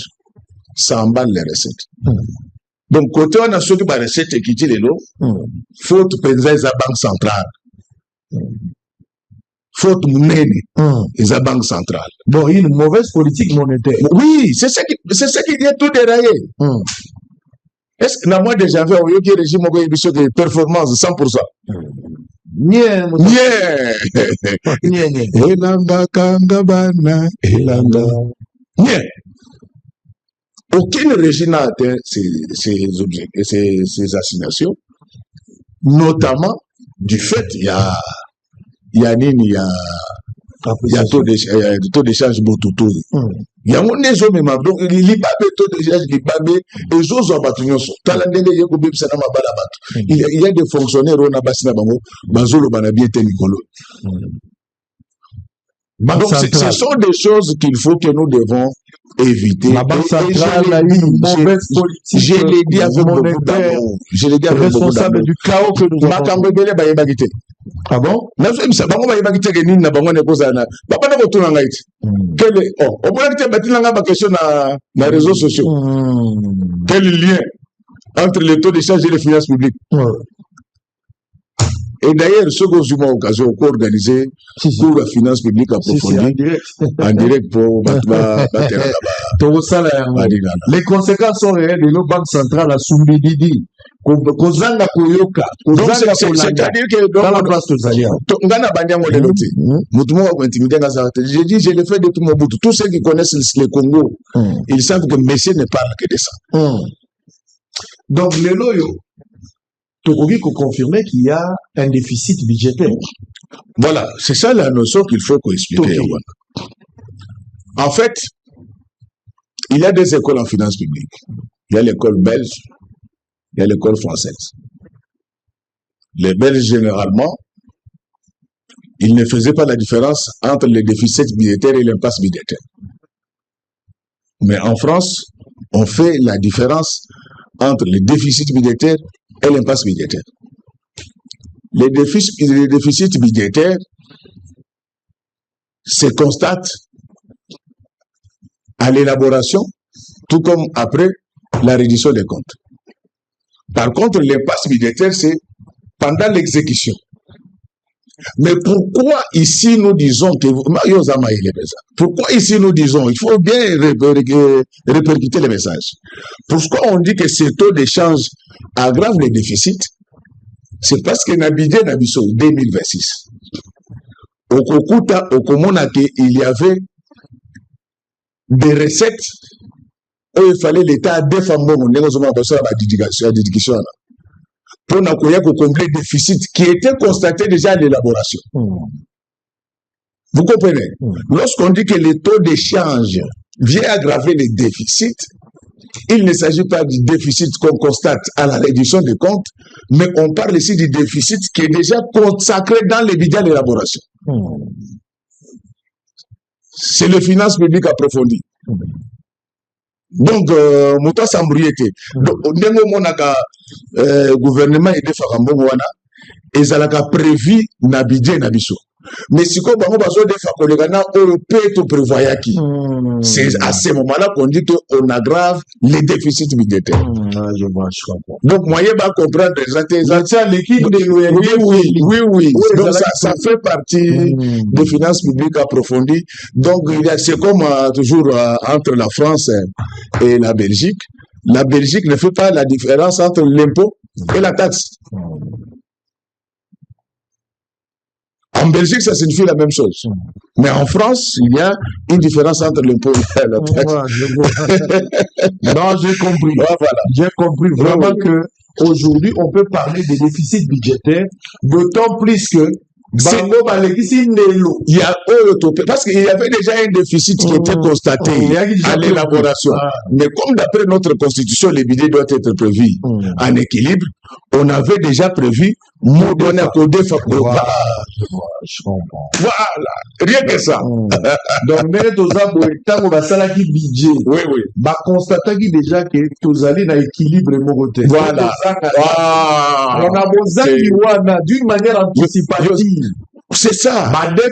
ça emballe les recettes. Donc, côté on a surtout ba recette qui dit lelo, faute penza eza banque centrale. Faute munene, eza banque centrale. Bon, une mauvaise politique monétaire. Oui, c'est ça qui vient tout dérailler. Est-ce que dans moi déjà fait au yoki régime au émission de performance 100%? Nie. Elanga kanga bana, elanga. Nie. Aucun régime n'a atteint ces objectifs, ces assignations, notamment du fait il y a taux d'échange Botuto. Il y a un des hommes, donc il n'y a pas de taux d'échange qui babé, et les autres ont battu. Il y a des fonctionnaires, on a bassé bango, bazolo banabie tenicolo. Donc ce sont des choses qu'il faut que nous devons éviter. La banque centrale a eu une mauvaise politique. Je l'ai dit avec beaucoup d'amour. Je l'ai dit avec beaucoup d'amour. Responsable du chaos que nous avons. Ah bon? Ça bango ba yebaki teke nini na bango ne kozana. Papa na kotuna ngaiti. Quel est on peut dire batina nga ba question na réseaux sociaux. Quel lien entre le taux d'échange et les finances publiques? Et d'ailleurs, ce que j'ai eu l'occasion de organiser pour la finance publique approfondie, en direct pour les conséquences sont réelles de nos banques centrales à Sumbididi. C'est-à-dire que j'ai dit, j'ai le fait de tout mon bout. Tous ceux qui connaissent le Congo, ils savent que Messie ne parle que de ça. Donc, les loyaux. Il faut confirmer qu'il y a un déficit budgétaire. Voilà, c'est ça la notion qu'il faut expliquer. En fait, il y a des écoles en finance publique. Il y a l'école belge, il y a l'école française. Les Belges, généralement, ils ne faisaient pas la différence entre le déficit budgétaire et l'impasse budgétaire. Mais en France, on fait la différence entre le déficit budgétaire et l'impasse budgétaire. Les déficits budgétaires se constatent à l'élaboration, tout comme après la reddition des comptes. Par contre, l'impasse budgétaire, c'est pendant l'exécution. Mais pourquoi ici nous disons que pourquoi ici nous disons, il faut bien répercuter les messages. Pourquoi on dit que ce taux d'échange aggrave les déficits? C'est parce que Nabidé Nabiso 2026. Au Kokuta, au Komonake, il y avait des recettes où il fallait l'État défendre la dédication. Pour combler le déficit qui était constaté déjà à l'élaboration. Vous comprenez? Lorsqu'on dit que le taux d'échange vient aggraver les déficits, il ne s'agit pas du déficit qu'on constate à la réduction des comptes, mais on parle ici du déficit qui est déjà consacré dans les budgets d'élaboration. C'est les finances publiques approfondies. Donc, Mouta Sambriété. Donc, gouvernement et des Farambouana, ils ont prévu Nabidje Nabiso. Mais si on a besoin de faire que le Ghana peut tout prévoir qui. C'est à ce moment-là qu'on dit qu'on aggrave les déficits budgétaires. Je vois, je comprends. Donc, moyen va comprendre déjà l'équipe de l'ONG. Oui. Donc, ça fait partie des finances publiques approfondies. Donc, c'est comme toujours entre la France et la Belgique. La Belgique ne fait pas la différence entre l'impôt et la taxe. En Belgique, ça signifie la même chose. Mais en France, il y a une différence entre l'impôt et la taxe. Non, j'ai compris. Voilà. J'ai compris vraiment que aujourd'hui, on peut parler des déficits budgétaires, d'autant plus que il y a parce qu'il y avait déjà un déficit qui était constaté à l'élaboration. Mais comme d'après notre constitution, le budget doit être prévu en équilibre, on avait déjà prévu donner à côté. Voilà, je comprends. Voilà, rien que ça. Donc, mais tant qu'on va ça qui budget, bah constater déjà que tous allez dans l'équilibre mogoté. Voilà. On a besoin d'une manière anticipative. C'est ça. Target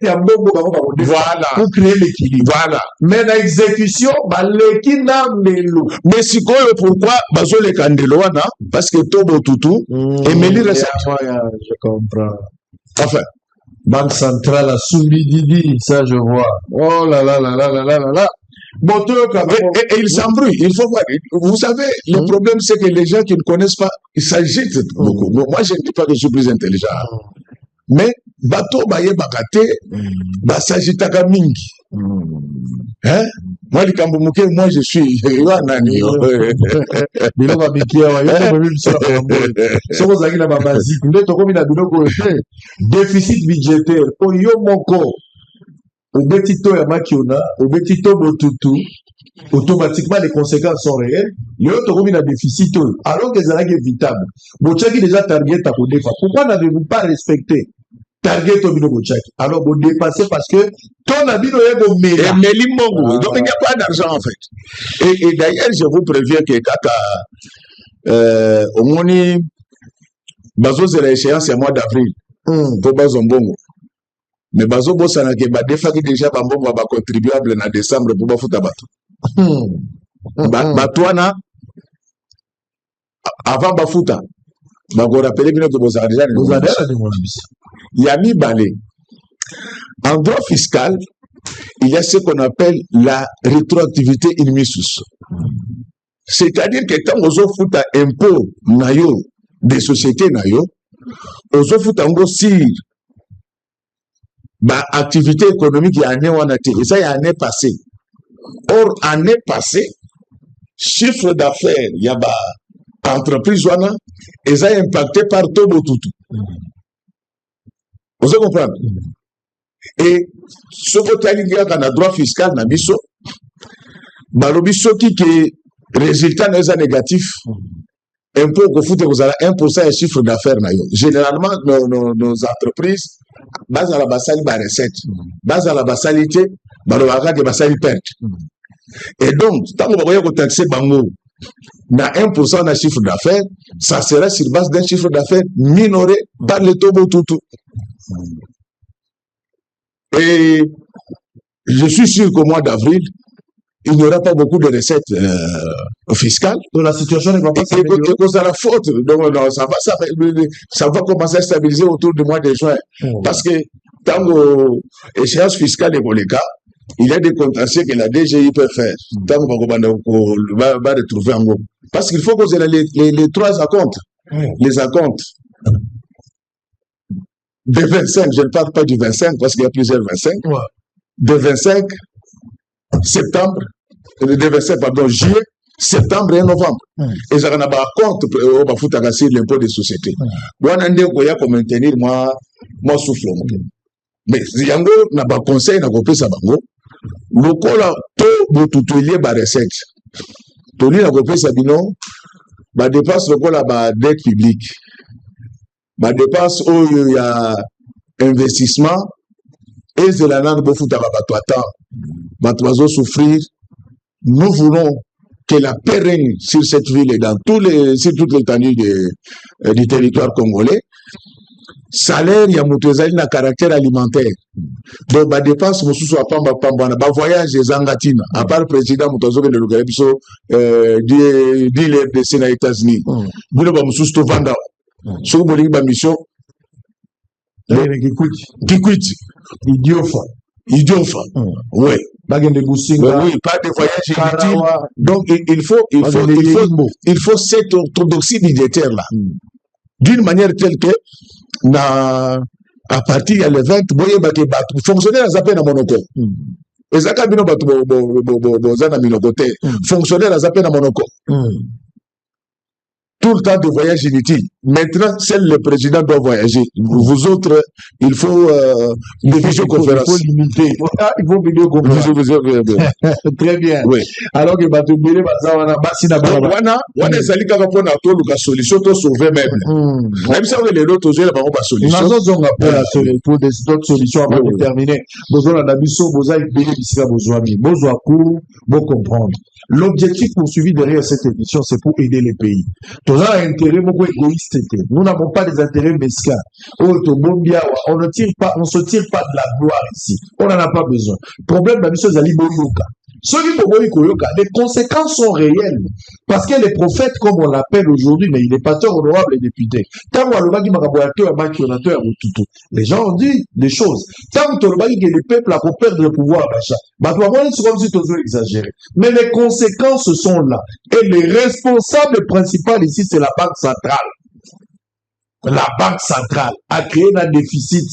voilà. Pour créer l'équilibre. Voilà. Mais l'exécution, mais si pourquoi bazo le candeloana parce que Tobo Tutu et Méli je comprends. Enfin, Banque centrale à Soubididi, ça je vois. Oh là là là là là là là. Bon, et il s'embrouille, il faut voir. Vous savez, le problème c'est que les gens qui ne connaissent pas, ils s'agitent beaucoup. Moi, je ne dis pas que je suis plus intelligent. Mais, bateau, baye, bakate, basagitaka mingi. Hein? Moi, moi, je suis. Déficit budgétaire. Oyo moko. Au betito ya makiona, au betito botutu, automatiquement les conséquences sont réelles. Il y a un déficit alors que c'est évitable. Bochaki déjà target à Kodefa. Pourquoi n'avez-vous pas respecté target au bino Bochaki? Alors vous dépassez parce que ton abino est au meilleur. Donc il n'y a pas d'argent en fait. Et d'ailleurs, je vous préviens que quand au Moni, Bazo c'est l'échéance au mois d'avril. Pour Bazombongo. Mais bazo bosana ke ba defaki déjà bambongo ba contribuable na décembre pour ba futa bato. Batwana avant ba futa ba ko rappeler bino que bosana déjà il y a mis balé. En droit fiscal, il y a ce qu'on appelle la rétroactivité in missus. C'est-à-dire que quand on futa impôt nayo des sociétés nayo, on futa ngo sir activité économique, il y a année où on a été. Et ça, il y a année passée. Or, année passée, chiffre d'affaires, il y a entreprise, et ça est impacté par Tobo Tutu. Vous comprenez? Et ce côté, il y a un droit fiscal, Nabiso, Balobiso qui est résultat négatif. Impôt que fout vous avez 1% de chiffre d'affaires. Généralement, nos entreprises, base à la bassali, recette, base à la bassalité, de bassali perte. Et donc, tant que vous voyez que taxer Bango, na 1% de chiffre d'affaires, ça sera sur base d'un chiffre d'affaires minoré par le Tobo Tutu. Et je suis sûr qu'au mois d'avril, il n'y aura pas beaucoup de recettes fiscales. Donc la situation ne va pas s'améliorer. Et cause à la faute. Donc non, ça va commencer à stabiliser autour du mois de juin. Parce que tant que échéance fiscale est pour les cas, il y a des contentieux que la DGI peut faire. Tant qu'on va retrouver en gros. Parce qu'il faut que vous ayez les trois acomptes. Les acomptes de 25, je ne parle pas du 25 parce qu'il y a plusieurs 25. De 25 septembre, de 25, pardon, juillet, septembre et novembre. Et ça n'a pas compte au Bafouta sur l'impôt des sociétés. Moi, on a pour maintenir moi souffle. Mais si yango n'a pas conseil, n'a pas fait ça bango. Le cola tout boutoulier ba recette. Tony n'a pas fait ça bino. Ba dépasse le cola ba dette publique. Ba dépasse où il y a investissement. Et c'est la langue Bafouta ba toata. Batouazo souffrir. Nous voulons que la paix règne sur cette ville et sur toute l'étendue du territoire congolais. salaire ya moto ezali na caractère alimentaire donc ba dépense mosusu apamba pambana ba voyage ezangatina à part président moto azokende lukala biso di l'RDC na États-Unis bino ba mosusu to vanda soko bolingi ba mission kikwiti idiofa ouais bagende businga oui pas de voyage inutile donc il faut cette orthodoxie budgétaire là d'une manière telle que à partir ya le 20 boye bake batu fonctionnaire azape na monoko ezaka bino batu boza na minoko te fonctionnaire azape na monoko tout le temps de voyage inutile. Maintenant, seul le président doit voyager. Vous autres, il faut des visioconférences. Il faut limiter. Il faut vidéoconférence. Très bien. Oui. Alors que Batubile, wana ezali kaka mpona toluka solution to sauver même. Même ça les autres ozela bango ba solution. Nazo zonga pour des d'autres solutions avant de terminer. Besoin d'abisso, besoin de bénéficier besoin de besoin court, bon comprendre. L'objectif poursuivi derrière cette émission, c'est pour aider les pays. Tous un intérêt beaucoup égoïste. Nous n'avons pas des intérêts mesquins. On ne se tire pas de la gloire ici. On n'en a pas besoin. Problème de la mission Zali Boyoka. Les conséquences sont réelles. Parce que les prophètes, comme on l'appelle aujourd'hui, mais il est pasteur honorable et député. Les gens ont dit des choses. Tant que le peuple a pour perdre le pouvoir d'achat. C'est comme si tu as exagéré. Mais les conséquences sont là. Et les responsables principaux ici, c'est la Banque centrale. La Banque centrale a créé un déficit.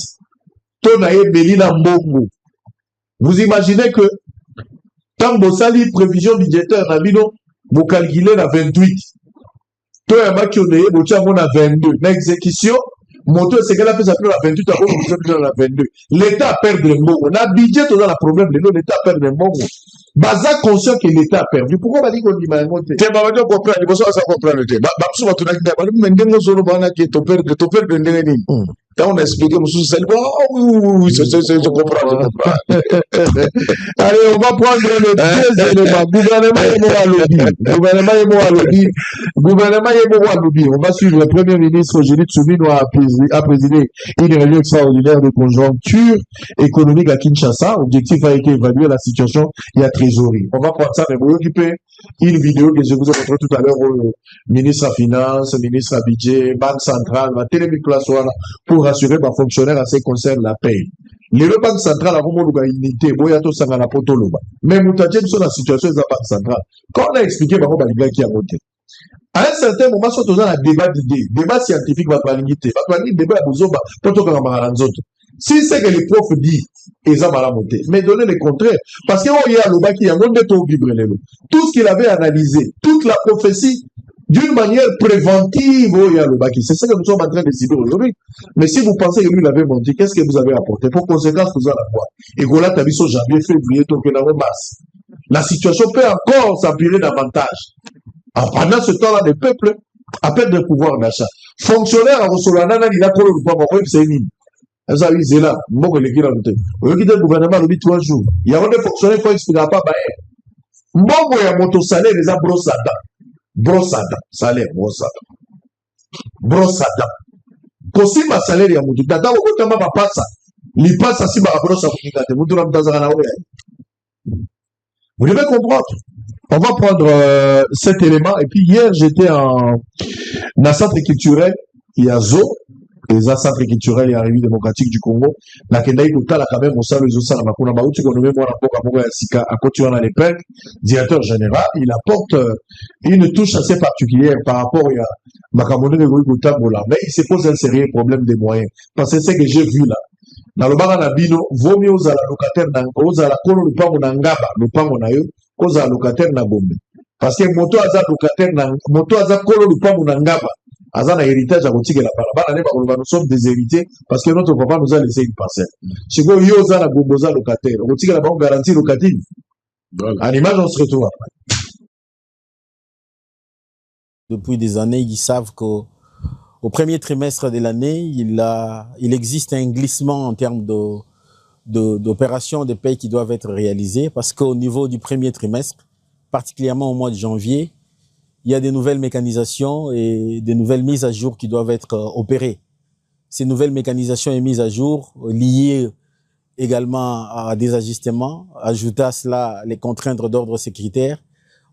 Vous imaginez que tant que vous avez prévision budgétaire, vous calculez la 28. Toi, il y a un qui a 22. L'exécution, moto, c'est qu'elle a fait ça la 28, après, la 22. L'État a perdu le mot. On a budget, on a le problème de l'État a perdu le mot. Baza conscient que l'État a perdu. Pourquoi on va dire qu'on dit mal monté? Tu vas pas comprendre, il faut ça comprendre. Tu vas pas comprendre. Quand on a expliqué, oui, je comprends. Allez, on va prendre le deuxième élément. Gouvernement Yemo. On va suivre le Premier ministre Julie Tsumino a présidé une réunion extraordinaire de conjoncture économique à Kinshasa. Objectif a été évaluer la situation et la trésorerie. On va prendre ça, mais vous occupez une vidéo que je vous ai montré tout à l'heure au ministre à Finance, ministre à Budget, Banque centrale, la télévision pour rassurer les fonctionnaires à ce qui concerne la paye. Les banques centrales ont une unité, mais Moutadjem sur la situation de la Banque centrale. Quand on a expliqué, qui a voté. À un certain moment, soit on a un débat d'idées, débat scientifique, débat si c'est que les profs disent, ils ont mal monté, mais donnez le contraire. Parce qu'il y a le bas qui a tout ce qu'il avait analysé, toute la prophétie, d'une manière préventive, c'est ça que nous sommes en train de décider aujourd'hui. Mais si vous pensez que lui l'avait menti, qu'est-ce que vous avez apporté? Pour conséquence, vous allez voir. Et que là, tu as vu janvier, février, donc la situation peut encore s'empirer davantage. Pendant ce temps-là, le peuple appelle des pouvoirs d'achat. Fonctionnaire à Rosolana, il a collé le pouvoir, c'est une. Ça, c'est là. Moi, je l'ai dit. Le gouvernement le dit 3 jours. Il y a des fonctionnaires qui n'expliquent pas. Moi, il y a mon salaire, les a brossada. Salaire, brossada. Possible ma salaire, il y a mon dada, au bout de passa. Il passe à si ma brossada. Vous devez comprendre. On va prendre cet élément. Et puis hier, j'étais dans un centre culturel, il y a Zo, les centres culturels et la République démocratique du Congo. La Kenda Ikuta, la quand même, on sait les autres, on a qu'on a baouti, qu'on a même, à côté, on a les pecs, directeur général, il apporte une touche assez particulière par rapport à Makamone de Ikuta Bola. Mais il se pose un sérieux problème des moyens. Parce que c'est ce que j'ai vu là. Dans le bar à Bino, vaut mieux aux locataires, aux à la colo, le pango n'angaba, le pango nayo, aux à locataires na bombe. Parce que moto aza locataire, moto aza colo, le pango n'angaba. Aza na héritage à boutique et la parabana, nous sommes des héritiers parce que notre papa nous a laissé une parcelle. Si vous yo za la bombe, za locataire, boutique et la banque garantie locative. En image, on se retrouve après. Depuis des années, ils savent qu'au premier trimestre de l'année, il existe un glissement en termes d'opérations de paie qui doivent être réalisées parce qu'au niveau du premier trimestre, particulièrement au mois de janvier, il y a des nouvelles mécanisations et des nouvelles mises à jour qui doivent être opérées. Ces nouvelles mécanisations et mises à jour liées également à des ajustements, ajouter à cela les contraintes d'ordre sécuritaire,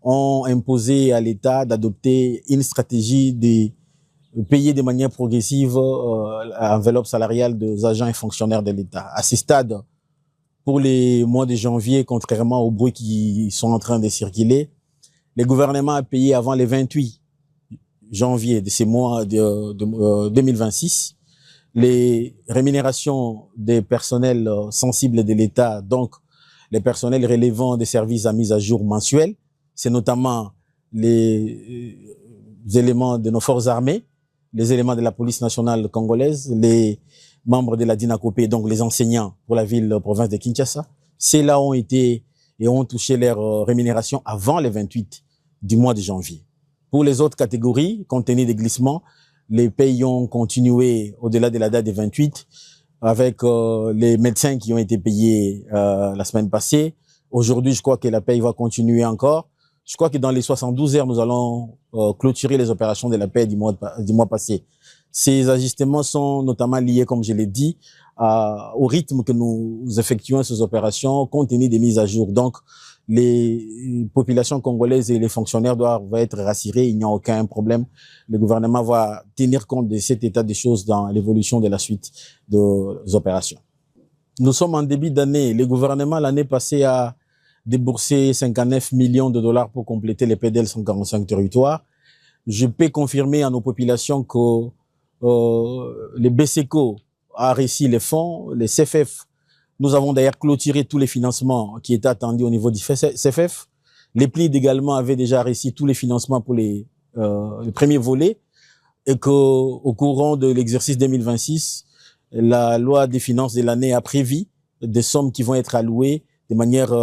ont imposé à l'État d'adopter une stratégie de payer de manière progressive l'enveloppe salariale des agents et fonctionnaires de l'État. À ce stade, pour les mois de janvier, contrairement aux bruits qui sont en train de circuler, le gouvernement a payé avant le 28 janvier de ces mois de 2026 les rémunérations des personnels sensibles de l'État, donc les personnels relevant des services à mise à jour mensuels. C'est notamment les éléments de nos forces armées, les éléments de la police nationale congolaise, les membres de la DINACOPé, donc les enseignants pour la province de Kinshasa. Ceux-là ont été et ont touché leur rémunération avant le 28 du mois de janvier. Pour les autres catégories, compte tenu des glissements, les pays ont continué au-delà de la date du 28 avec les médecins qui ont été payés la semaine passée. Aujourd'hui, je crois que la paye va continuer encore. Je crois que dans les 72 heures, nous allons clôturer les opérations de la paie du mois passé. Ces ajustements sont notamment liés, comme je l'ai dit, au rythme que nous effectuons ces opérations, compte tenu des mises à jour. Donc, les populations congolaises et les fonctionnaires doivent être rassurés, il n'y a aucun problème. Le gouvernement va tenir compte de cet état des choses dans l'évolution de la suite des opérations. Nous sommes en début d'année. Le gouvernement, l'année passée, a déboursé 59 millions de dollars pour compléter les PDL 145 territoires. Je peux confirmer à nos populations que les BCECO a réussi les fonds, les CFF. Nous avons d'ailleurs clôturé tous les financements qui étaient attendus au niveau du CFF. Les PLID également avaient déjà réussi tous les financements pour les premiers volets et qu'au courant de l'exercice 2026, la loi des finances de l'année a prévu des sommes qui vont être allouées de manière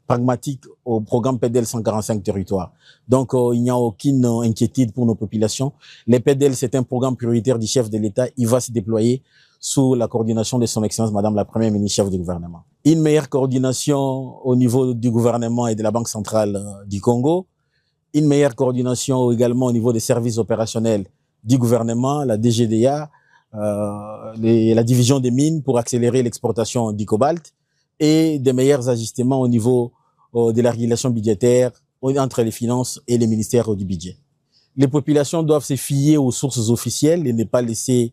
pragmatique au programme PDL 145 territoires. Donc, il n'y a aucune inquiétude pour nos populations. Les PDL, c'est un programme prioritaire du chef de l'État. Il va se déployer sous la coordination de son Excellence, Madame la Première ministre, chef du gouvernement. Une meilleure coordination au niveau du gouvernement et de la Banque centrale du Congo. Une meilleure coordination également au niveau des services opérationnels du gouvernement, la DGDA, la division des mines pour accélérer l'exportation du cobalt et des meilleurs ajustements au niveau de la régulation budgétaire entre les finances et les ministères du budget. Les populations doivent se fier aux sources officielles et ne pas laisser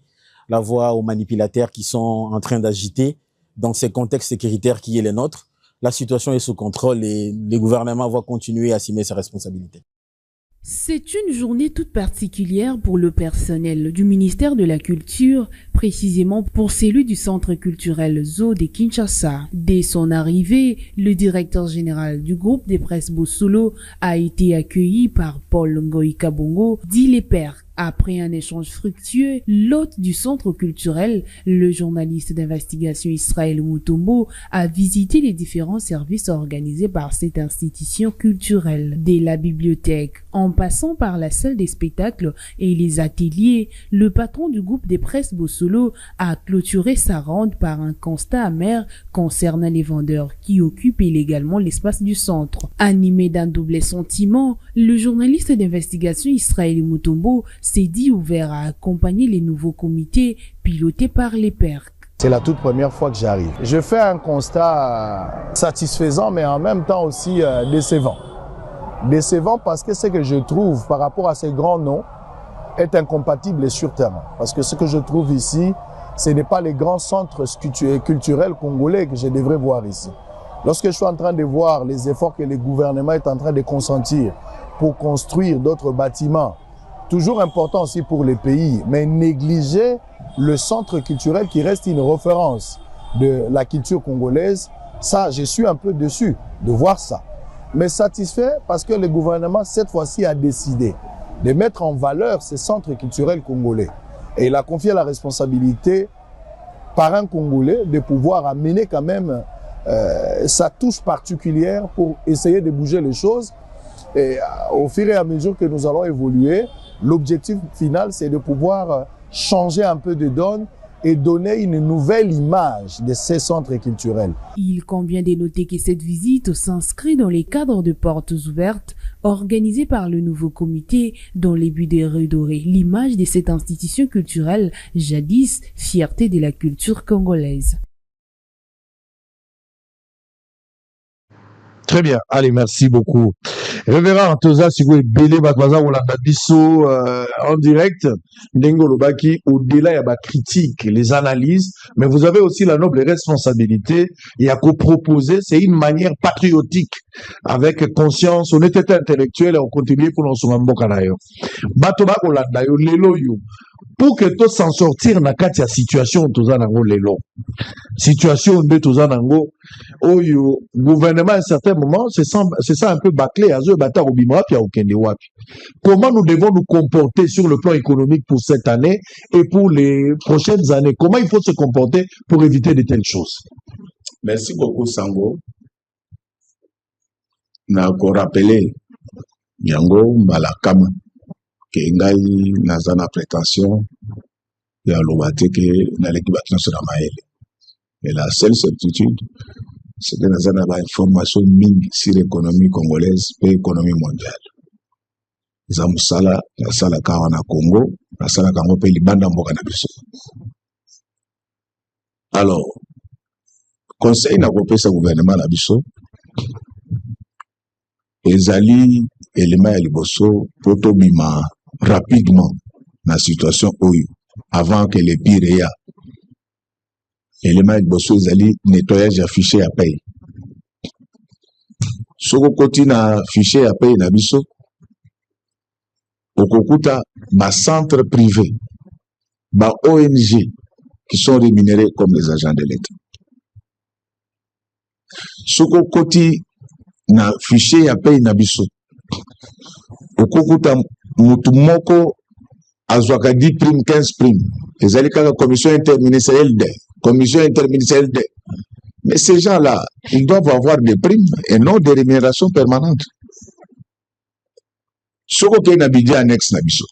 la voie aux manipulateurs qui sont en train d'agiter dans ces contextes sécuritaires qui est le nôtre. La situation est sous contrôle et le gouvernement va continuer à assumer ses responsabilités. C'est une journée toute particulière pour le personnel du ministère de la Culture, précisément pour celui du Centre culturel Zoo de Kinshasa. Dès son arrivée, le directeur général du groupe des presses Bosolo a été accueilli par Paul Ngoï Kabongo, dit les pères. Après un échange fructueux, l'hôte du centre culturel, le journaliste d'investigation Israël Mutombo, a visité les différents services organisés par cette institution culturelle. Dès la bibliothèque, en passant par la salle des spectacles et les ateliers, le patron du groupe des presses Bosolo a clôturé sa ronde par un constat amer concernant les vendeurs qui occupent illégalement l'espace du centre. Animé d'un double sentiment, le journaliste d'investigation Israël Mutombo s'est dit ouvert à accompagner les nouveaux comités pilotés par les pères. C'est la toute première fois que j'arrive. Je fais un constat satisfaisant, mais en même temps aussi décevant. Décevant parce que ce que je trouve par rapport à ces grands noms est incompatible sur terrain. Parce que ce que je trouve ici, ce n'est pas les grands centres culturels congolais que je devrais voir ici. Lorsque je suis en train de voir les efforts que le gouvernement est en train de consentir pour construire d'autres bâtiments, toujours important aussi pour les pays, mais négliger le centre culturel qui reste une référence de la culture congolaise, ça, je suis un peu déçu de voir ça. Mais satisfait parce que le gouvernement, cette fois-ci, a décidé de mettre en valeur ces centres culturels congolais. Et il a confié la responsabilité par un Congolais de pouvoir amener quand même sa touche particulière pour essayer de bouger les choses. Et au fur et à mesure que nous allons évoluer, l'objectif final, c'est de pouvoir changer un peu de donne et donner une nouvelle image de ces centres culturels. Il convient de noter que cette visite s'inscrit dans les cadres de portes ouvertes organisées par le nouveau comité dans le but de redorer l'image de cette institution culturelle, jadis fierté de la culture congolaise. Très bien. Allez, merci beaucoup. Révérend Antoza Sigwe Bele Bakwaza Olanda Bisso en direct, Ndengo Lobaki, au-delà de la critique, les analyses, mais vous avez aussi la noble responsabilité et à co-proposer, c'est une manière patriotique, avec conscience, honnêteté intellectuelle et on continue pour nous soumettre Mbokanayo. Batoba Olanda yo lelo yo. Pour que tout s'en sortir na kati ya situation toza nango lelo. Situation de toza nango oyo gouvernement à un certain moment c'est ça un peu bâclé azo bata obimra pia okende wapi. Comment nous devons nous comporter sur le plan économique pour cette année et pour les prochaines années? Comment il faut se comporter pour éviter de telles choses? Merci beaucoup Sango. Na ko rappeler yango malakama que ngai naza na prétention ya lobate que na l'équipe sur la maëlle. Et la seule certitude, c'est que naza na ba information mingi sur l'économie congolaise et l'économie mondiale. Za musala na sala kawa na Congo, na sala kango pe libanda mboka na biso. Alors, conseil na kopesa gouvernement na biso ezali élément ya liboso poto bima rapidement dans la situation oyo avant que les pires ya élément ya liboso ezali nettoyage ya fichier ya paye soko koti na fichier ya paye na biso okokuta ba centre privé ba ONG qui sont rémunérés comme les agents de l'État soko koti na fichier ya paye na biso okokuta mutu moko azwaka 10 primes 15 primes ezali kaka commission interministérielle de mais ces gens-là ils doivent avoir des primes et non des rémunérations permanentes soko ke na budget annexe na biso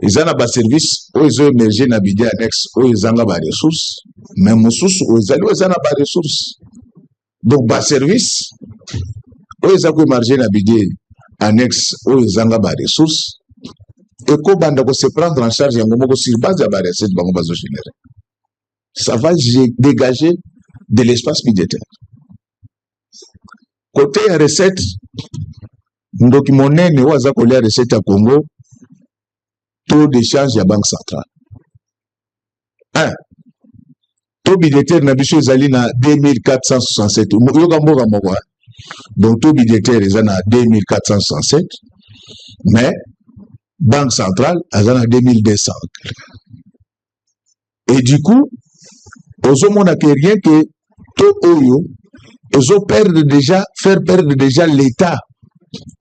ezana ba service o ezo émerger na budget annexe o ezanga ba ressources mais mosusu o ezali o ezana ba ressources donc ba service o ezako émerger na budget annexe o ezanga ba ressources et ko banda ko se prendre en charge yango moko sur base ya ba recette bango bazo générer ça va dégager de l'espace budgétaire côté ya recette ndoki monene o aza kolia recette ya Congo taux d'échange ya banque centrale taux budgétaire na biso ezali na 2467 yoka mboka moko donc taux budgétaire ezali na 2467 mais banque centrale ezali na 2200 et du coup ozomona que rien que taux oyo faire perdre déjà l'État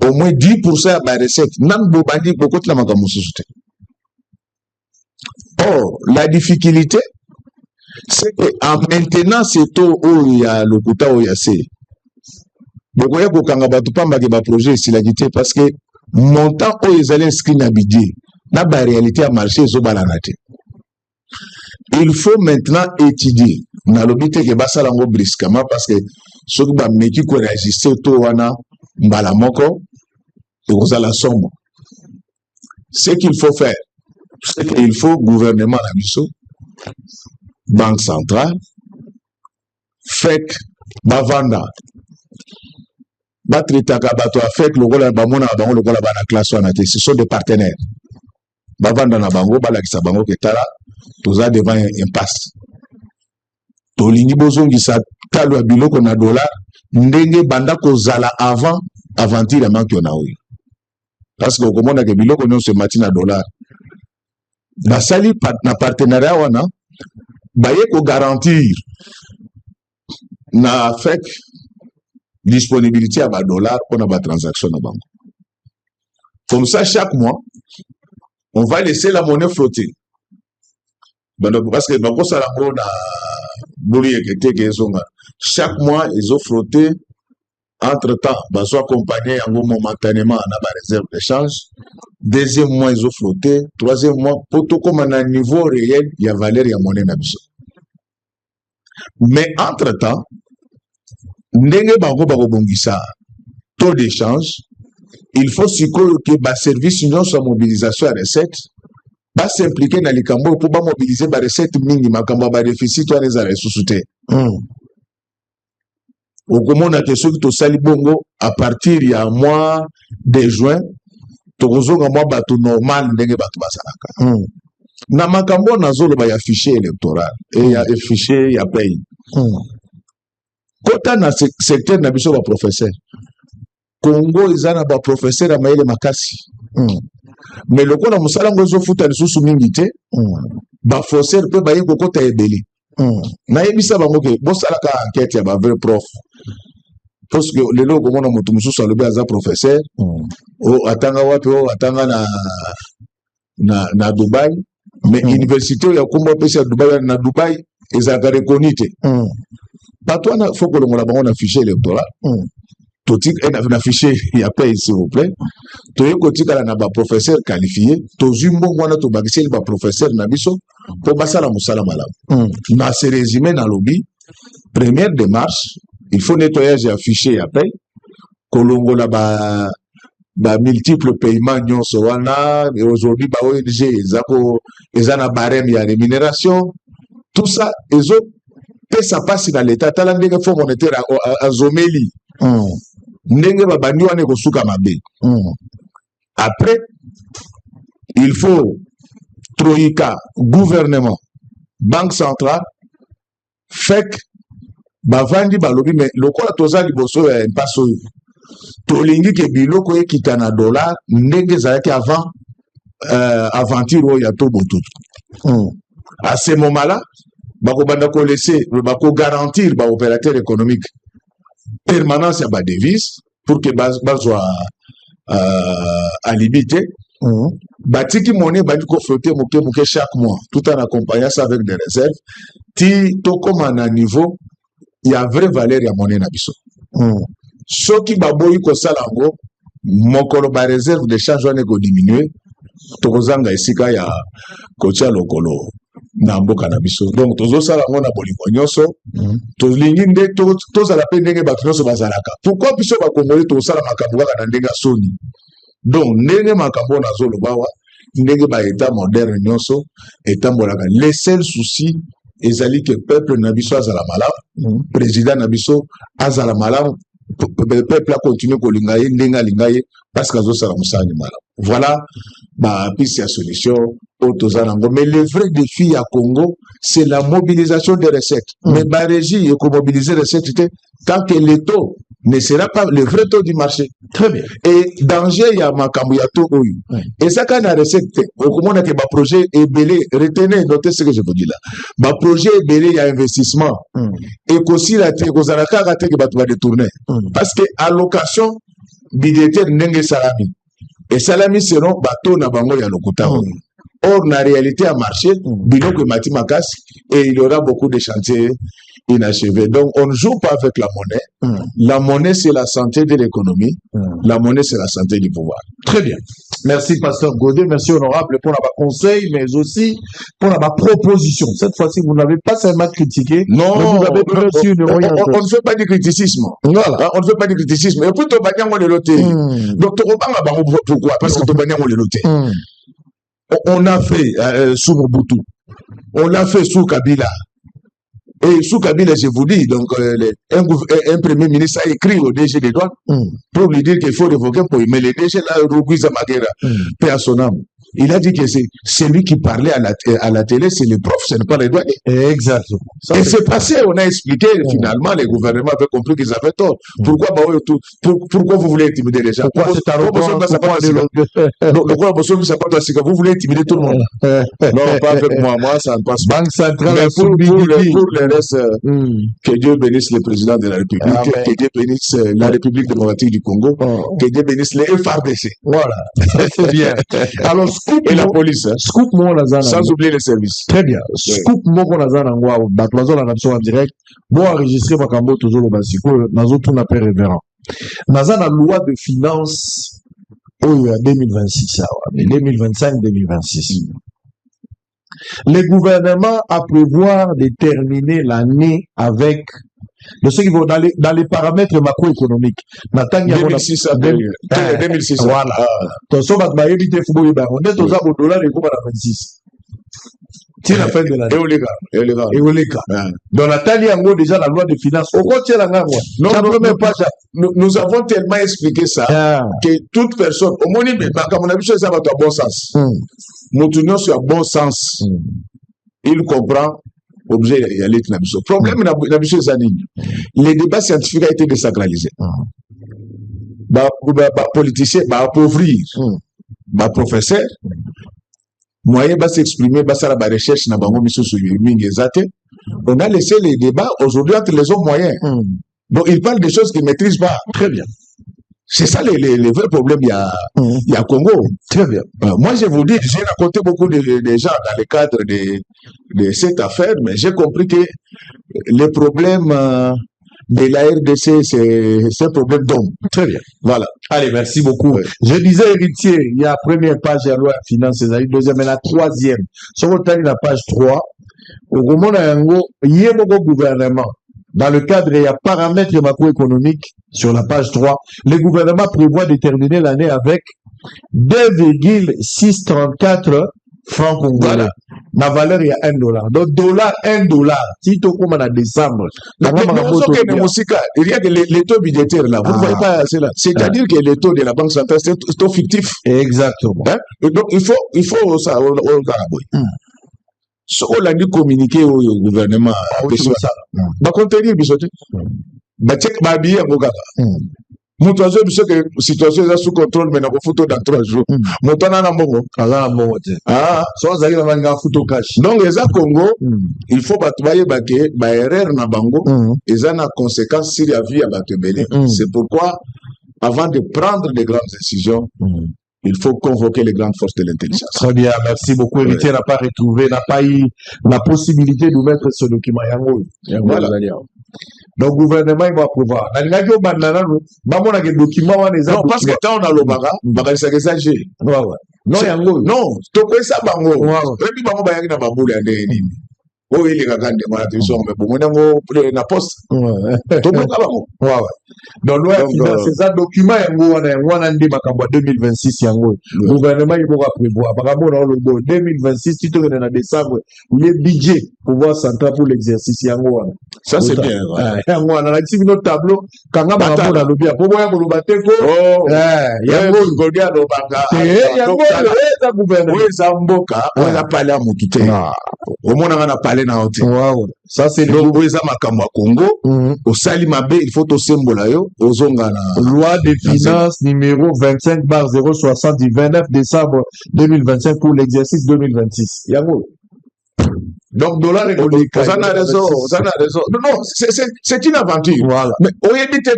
au moins 10% à la recette nan bobandi beaucoup la makambo mosusu te. Or la difficulté c'est que en maintenant ce taux où il y a le quota où il y a c'est beaucoup ya kokanga batu pamba ke ba projet silagité parce que montant où ils allaient inscrire na budget na ba réalité à marché zo balanate. Il faut maintenant étudier na lobité ke basala ngo brusquement parce que ceux qui ba meki ko réajuster taux wana mbala moko et vous allez la somme. Ce qu'il faut faire, c'est qu'il faut gouvernement la biso, banque centrale, FEC, bavanda, batritaka bato FEC le rôle bamona bango le rôle bana classe wana te, ce sont des partenaires. Bavanda na bango balakisa bango ke tala toza devant impasse. Tolingi bozongisa talo ya biloko na dollar ndenge banda kozala avant aventure ya manki na oyo parce que okomona ke biloko nyonso emati na dollar basali na partenariat wana baye ko garantir na FEC disponibilité à ba dollar pour ba transaction na banque comme ça chaque mois on va laisser la monnaie flotter parce que bako sala ko na buri ekete ke zonga chaque mois ils ont flotté entre-temps, bah, soit accompagné momentanément à la réserve d'échange. Deuxième mois, ils ont flotté. Troisième mois, pour tout comme à un niveau réel, il y a valeur, il y a monnaie n'abisso. Mais entre-temps, ndenge bango bongisa taux d'échange, il faut que le service union soit mobilisation à recette, pas s'impliquer dans les cambos pour pas mobiliser la recette minimum, quand on déficit, on les a ressuscités. Au comment on a question que tout ça bongo à partir il y a mois de juin, tout le monde a bateau normal ndenge bateau basalaka. Na makambo na zolo ba ya fichier électoral et il y a fichier il y a paye. Kota na secteur na biso ba professeur. Congo izana ba professeur a maile makasi. Mais le ko na musala ngozo futa lisusu mingi te. Ba faussaire pe ba yiko kota ebeli. Na yebisa bango ke bo sala ka enquête ya ba vrai prof. Parce que le logo mona mutu mususu alobi aza professeur. O atanga wapi o atanga na Dubai. Mais université ya kumba pesa Dubai na Dubai ezaka reconite. Patwa na faut que le mona bango na fichier électoral. Totik na fichier ya paye s'il vous plaît. Toye kotika na ba professeur qualifié, to zumbo mwana to bakisi ba professeur na biso pour basala musala malamu. Na se résumé dans lobby première démarche, il faut nettoyage ya fichier ya paye. Kolongo la ba multiples paiements nyonso wana et aujourd'hui ba ONG ezana barème ya rémunération tout ça ezo pesa passe dans l'état tala ndenge fonds monétaire a zomeli ndenge ba bandi wana ko suka mabe après il faut troïka gouvernement banque centrale FEC bavandi balobi mais lokola toza liboso ya impasse tolingi ke biloko ekita na dollar ndenge ezalaki avant aventure ya tobotu. À ce moment-là, bakobanda ko laisser bako garantir ba opérateur économique permanence ya ba devise pour que bazwa à limiter. Batiki monnaie bandi ko flotter moke chaque mois tout en accompagnant ça avec des réserves. Ti to comme à un niveau il y a vraie valeur ya monnaie na biso. Soki baboyi ko salango mokolo ba réserve de change wane ko diminuer tokozanga esika ya kotia lokolo na mboka na biso donc tozo salango na bolingo nyonso tolingi nde tozala pe ndenge bato nyonso bazalaka pourquoi biso bakongoli tozala makambo kaka na ndenge soni donc ndenge makambo na zolo bawa ndenge ba état moderne nyonso etambolaka les seuls soucis ezali que peuple na biso azala malamu président na biso azala malamu le peuple a continué à lingaye parce que ça voilà bah piste à solution mais le vrai défi à Congo c'est la mobilisation des recettes mais bah régie et qu'on mobiliser les recettes tant que le taux ne sera pas le vrai taux du marché. Très bien. Et danger il y a makambu ya taux et ça quand la recette comment on a que bah projet est belé retenez notez ce que je vous dis là bah projet est belé il y a investissement et qu'aussi la terre aux alaka raté que bah tu vas détourner parce que allocation budgétaire n'enge salami et salami seront bateau na bango ya lokuta. Or la réalité a marché biloko matimakas et il y aura beaucoup de chantiers inachevé. Donc, on ne joue pas avec la monnaie. La monnaie, c'est la santé de l'économie. La monnaie, c'est la santé du pouvoir. Très bien. Merci, Pasteur Godet. Merci, honorable, pour la conseil, mais aussi pour la proposition. Cette fois-ci, vous n'avez pas seulement critiqué. Non, mais vous avez reçu une orientation. On ne fait pas du criticisme. Voilà. On ne fait pas du criticisme. Et puis, on le loté. Donc, pourquoi? Parce que on le loté. On a fait sous Mobutu. On l'a fait sous Kabila. Et sous Kabila, je vous dis, donc un premier ministre a écrit au DG des douanes pour lui dire qu'il faut révoquer pour lui. Mais le DG là, Rugwiza Magera, paix à son âme. Il a dit que c'est celui qui parlait à la télé, c'est le prof, ce n'est pas les douaniers. Exactement. Et c'est passé, on a expliqué, finalement, les gouvernements avaient compris qu'ils avaient tort. Pourquoi vous voulez intimider les gens? Pourquoi c'est un vous voulez intimider tout le monde? Non, pas avec moi, ça ne passe pas. Banque centrale, mais pour le reste, que Dieu bénisse le président de la République, que Dieu bénisse la République démocratique du Congo, que Dieu bénisse les FARDC. Voilà. C'est bien. Alors, et la police, scoop sans oublier les services. Très bien. Scoop moko nazana ngwa batwazo la nation en direct. Bon enregistrer makambo toujours le basiko nazo tout na père révérend. Dans la loi de finances, 2026, 2025-2026. Le gouvernement a prévoir de terminer l'année avec de ceux qui vont dans les paramètres macroéconomiques. 2006 à 2006. Voilà. Donc, ça va être éviter football. On est aux arbres dollars et à 26. C'est la fin de l'année. Et au Léga. Dans la taille, en gros, déjà, la loi de finances. Au côté, nous avons tellement expliqué ça que toute personne, au moins, comme on a vu ça va à bon sens. Nous tenons sur bon sens. Il comprend. Objet, il y a le problème, les débats scientifiques ont été désacralisés. Politiciens, appauvrir, professeur, moyen va s'exprimer, ça la recherche, on a laissé les débats aujourd'hui entre les hommes moyens. Donc, ils parlent des choses qu'ils ne maîtrisent pas. Très bien. C'est ça les vrais problèmes, il y a Congo. Très bien. Moi, je vous dis, j'ai raconté beaucoup de gens dans le cadre de cette affaire, mais j'ai compris que les problèmes de la RDC, c'est un problème d'homme. Très bien. Voilà. Allez, merci beaucoup. Oui. Je disais, héritier, il y a la première page de la loi de finances, deuxième et la troisième. Sur la page 3, au moment où il y a un gouvernement. Dans le cadre, il y a paramètres macroéconomiques sur la page 3. Le gouvernement prévoit de terminer l'année avec 2,634 francs congolais. Voilà. La valeur, il y a $1. Donc, $1. Si tu commences en décembre. Il y a que les taux budgétaires là. Vous ne voyez pas, c'est là. C'est-à-dire que les taux de la Banque centrale, c'est taux fictif. Exactement. Hein? Donc, il faut ça, ce qu'on a dû communiquer au gouvernement, va contenir, bisoté. Va check ma billet, mon gars. Mon oiseau, que la situation est sous contrôle, mais on photo dans 3 jours. Mon temps n'a pas soit ça y est, photo cash. Donc, les Congo, il faut battre erreur na bango, et ça a conséquences sur la vie à Batebele. C'est pourquoi, avant de prendre de grandes décisions, il faut convoquer les grandes forces de l'intelligence. Très bien, merci beaucoup. Héritier n'a pas retrouvé, n'a pas eu la possibilité de mettre ce document. Voilà. Donc, le gouvernement, il va pouvoir. Non, parce que quand on a le baga, c'est que ça j'ai. Non, non, tu peux ça, bango. Et puis, bango, il y a un baboule à des lignes. Oh, il est à la télévision, mais bon, on a un poste. Donc, c'est ça, document, on a 2026, le gouvernement, il va prévoir. Par rapport au 2026, si tu es en décembre, les budgets pour voir central pour l'exercice, ça, c'est bien. On a activé notre tableau, quand on a le bien. Pour voir, on va le ça c'est le Congo au Salimabe, il faut au symbole aux loi des finances numéro 25/060 du 29 décembre 2025 pour l'exercice 2026. Donc, dollar et ça n'a raison. Non, c'est une aventure. Voilà. Mais on dit que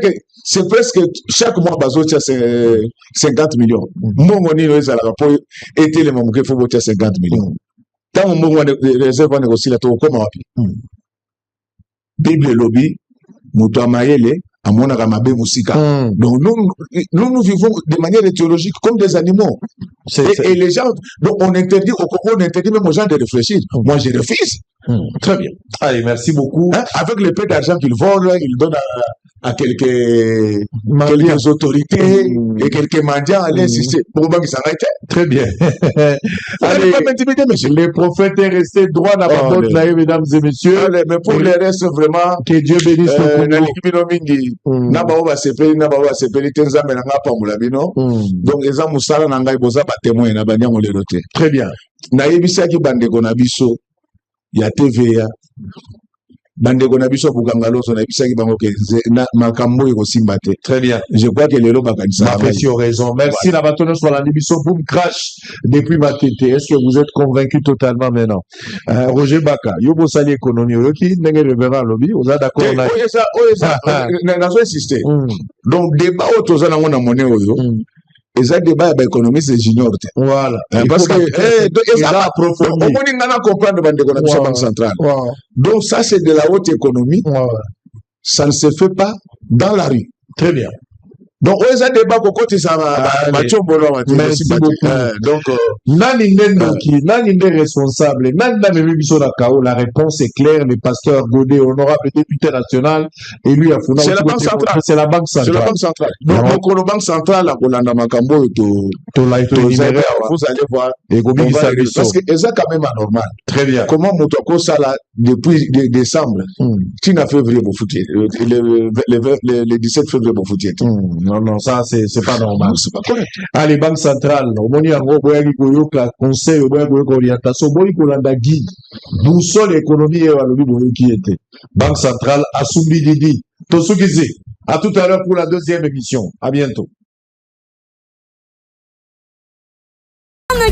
c'est presque chaque mois, c'est 50 millions. Mon monnaie, ça a rapport, était le moment qu'il faut voter 50 millions. Quand on m'a réserve à négocier la tour, comment on Bible lobby, Moutou Mayele, à mon Ramabe Moussika. Donc, nous vivons de manière théologique comme des animaux. Et les gens, donc on interdit, au Congo, on interdit même aux gens de réfléchir. Moi, je refuse. Très bien. Allez, merci beaucoup. Avec le peu d'argent qu'ils volent, ils donnent à quelques autorités et quelques mendiants. Allez, c'est pour moi qu'ils s'arrêtent. Très bien. Allez, les prophètes est resté droit dans la porte, mesdames et messieurs. Allez, mais pour les restes, vraiment, que Dieu bénisse le Congo. Donc, les gens musala n'angai boza ba témoin na banya molerote. Très bien. Na yebisa ki bandeko na biso ya TVA. Bandeko na biso bukangaloso na yebisa ki bango ke na makambo eko simbate. Très bien. Je crois que les loba kanisa. Merci, raison. Merci la bâtonneuse sur la biso boom crash depuis Matete. Est-ce que vous êtes convaincu totalement maintenant? Roger Baka, yobo sali économie yoki nenge révérend lobby, vous êtes d'accord là? Oui, ça, n'a pas insisté. Donc débat autour na ngona monnaie oyo. Et ça débat économiste junior. Voilà. Parce que ça approfondi. On a comprendre de la Banque centrale. Donc ça c'est de la haute économie. Ça ne se fait pas dans la rue. Très bien. Donc, on a débat côté ça Mathieu Bolo. Merci beaucoup. Donc, nani responsable, la réponse est claire, le pasteur Godet, honorable député national, et lui a fondé. C'est la Banque centrale. C'est la Banque centrale. C'est la Banque centrale. Donc, la Banque centrale, la Bolanda Makambo, vous allez voir. Parce que c'est quand même anormal. Très bien. Comment Motoko ça là, depuis décembre, tu n'as fait vrai pour foutre, le 17 février pour foutre. Non, ça, c'est pas normal. C'est pas correct. Allez, Banque centrale, au moment conseil, orientation, guide, boussole économie qui était. Banque centrale, Assumbi Didi, Tosukizi. À tout à l'heure pour la deuxième émission. À bientôt.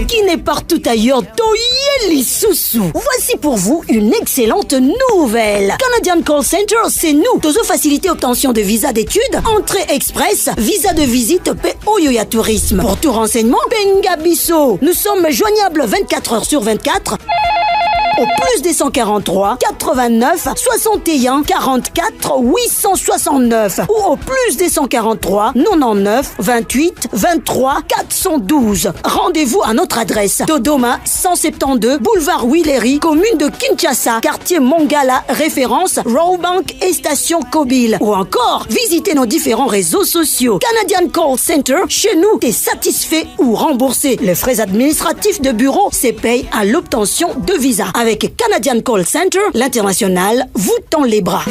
Qui n'est partout ailleurs, Toyeli Soussou. Voici pour vous une excellente nouvelle. Canadian Call Center, c'est nous. Tozo faciliter obtention de visa d'études, entrée express, visa de visite, Oyoya Tourisme. Pour tout renseignement, Bengabiso. Nous sommes joignables 24 heures sur 24. Au plus des 143 89 61 44 869 ou au plus des 143 99 28 23 412. Rendez-vous à notre adresse Dodoma 172 boulevard Willery, commune de Kinshasa, quartier Mongala, référence Rawbank et station Kobil. Ou encore, visitez nos différents réseaux sociaux. Canadian Call Center, chez nous, t'es satisfait ou remboursé. Les frais administratifs de bureau se payent à l'obtention de visa. Avec Canadian Call Center, l'international vous tend les bras.